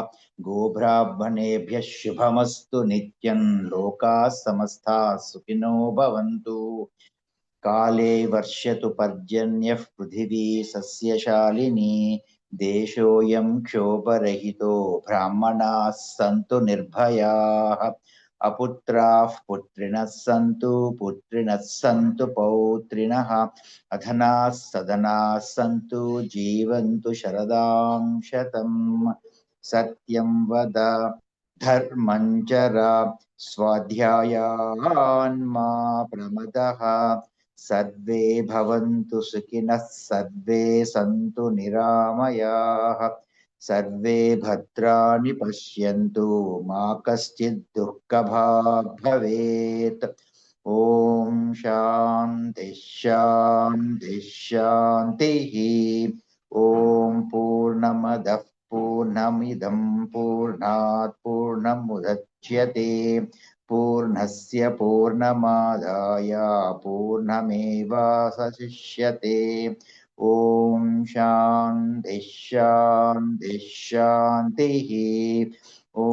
गोब्राह्मणेभ्यः शुभमस्तु नित्यं लोकाः समस्ताः सुखिनो भवन्तु काले वर्षतु पर्जन्यः पृथिवी सस्यशालिनी देशोऽयं क्षोभरहितो ब्राह्मणाः सन्तु निर्भयाः अपुत्राः पुत्रिणः सन्तु पौत्रिणः अधनाः सदनाः सन्तु जीवन्तु शरदां शतम् सत्यं वद धर्मं चर स्वाध्यायान् मा प्रमदः सर्वे भवन्तु सुखिनः सर्वे सन्तु निरामयाः सर्वे भद्राणि पश्यन्तु मा कश्चित् दुःखभाग् भवेत् ॐ शान्तिः शान्तिः शान्तिः ॐ पूर्णमदः पूर्णमिदं पूर्णात् पूर्णमुदच्यते पूर्णस्य पूर्णमादाय पूर्णमेवावशिष्यते ॐ शान्तिः शान्तिः शान्तिः ॐ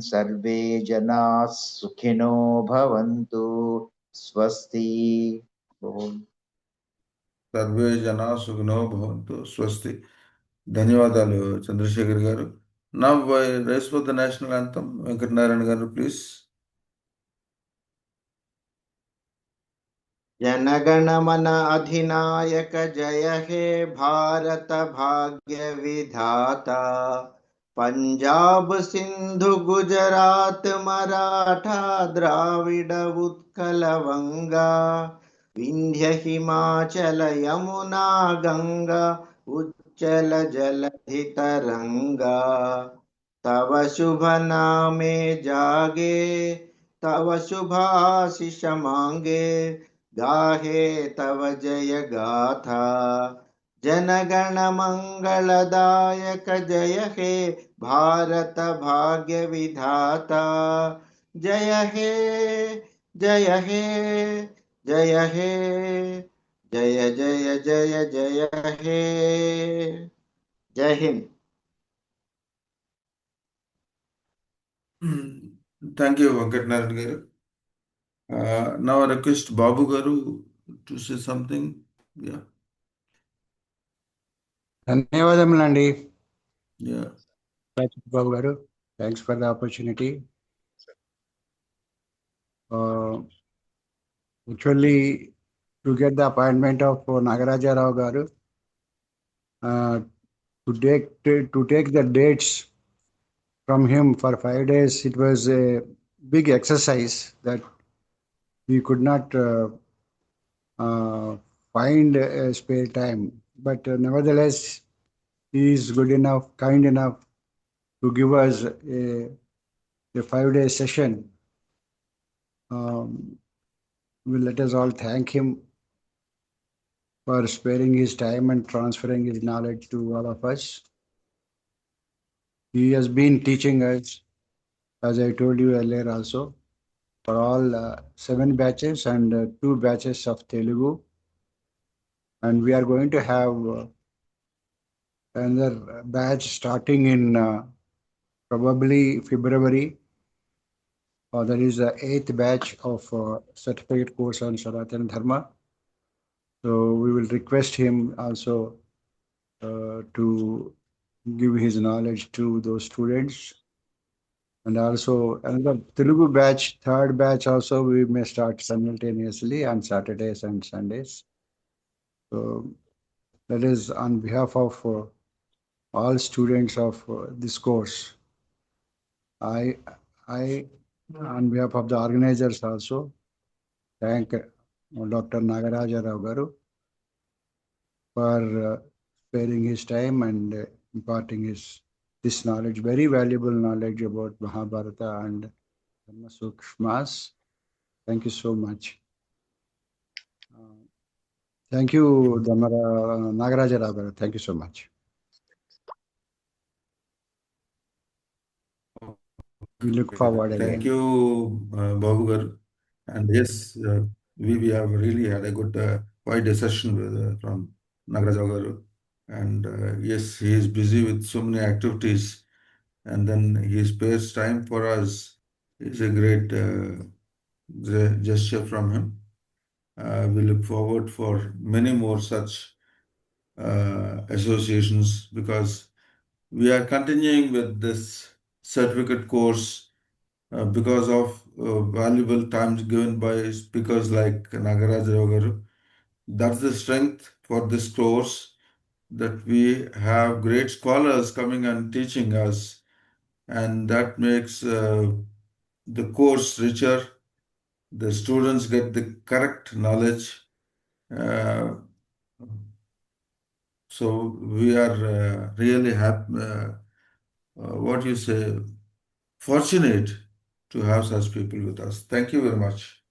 सर्वे जनाः सुखिनो भवन्तु स्वस्ति सर्वे जना सुखिनो भवन्तु स्वस्ति. ధన్యవాదాలు చంద్రశేఖర్ గారు. Now rise for the national anthem. Venkatanarayana గారు, please. जनगणमन अधिनायक जय हे भारत भाग्य विधाता पंजाब सिंधु गुजरात मराठा द्राविड उत्कल वंगा विंध्य हिमाचल यमुना गंगा उच्चल जलधि तरंगा तव शुभ नामे जागे तव शुभाशिष मांगे गाहे तव जय गाथा जनगण मंगलदायक जय हे भारत भाग्य विधाता जय हे जय हे जय हे जय जय जय जय हे. जय Hind. Thank you, Venkatnarayan garu. Now I request Babu Garu to say something. Yeah. ధన్యవాదములండి. Yeah. బాబు గారు, thanks for the opportunity. Actually, to get the appointment of Nagaraja Rao garu, to take the dates from him for 5 days, it was a big exercise that we could not find a spare time. But nevertheless, he is good enough, kind enough to give us a 5-day session. Will let us all thank him for sparing his time and transferring his knowledge to all of us. He has been teaching us, as I told you earlier also, for all 7 batches and 2 batches of Telugu. And we are going to have another batch starting in probably February. There is the 8th batch of certificate course on Sanatana Dharma. So we will request him also to give his knowledge to those students. And also another Telugu batch, 3rd batch also, we may start simultaneously on Saturdays and Sundays. So that is on behalf of all students of this course. I, on behalf of the organizers also, thank Dr. Nagaraja Garu for sparing his time and imparting this knowledge, very valuable knowledge about Mahabharata and Dharma Sukshmas. Thank you so much. Thank you, Nagaraja Garu. Thank you so much. We look forward again. Thank you, Babu Garu. And yes, we have really had a good wide session with from Nagaraja Garu. And yes, he is busy with so many activities, and then he spares time for us. It's a great gesture from him. We look forward for many more such associations, because we are continuing with this certificate course because of valuable times given by speakers like Nagaraj Rao Garu. That's the strength for this course, that we have great scholars coming and teaching us, and that makes the course richer. The students get the correct knowledge. Uh, so we are really happy, what you say, fortunate to have such people with us. Thank you very much,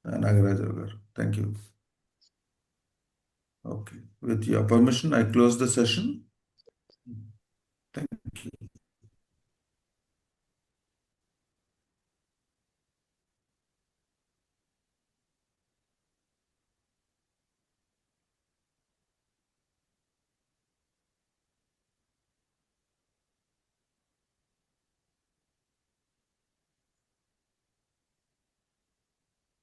Nagaraja Garu. Thank you. Okay. With your permission, I close the session.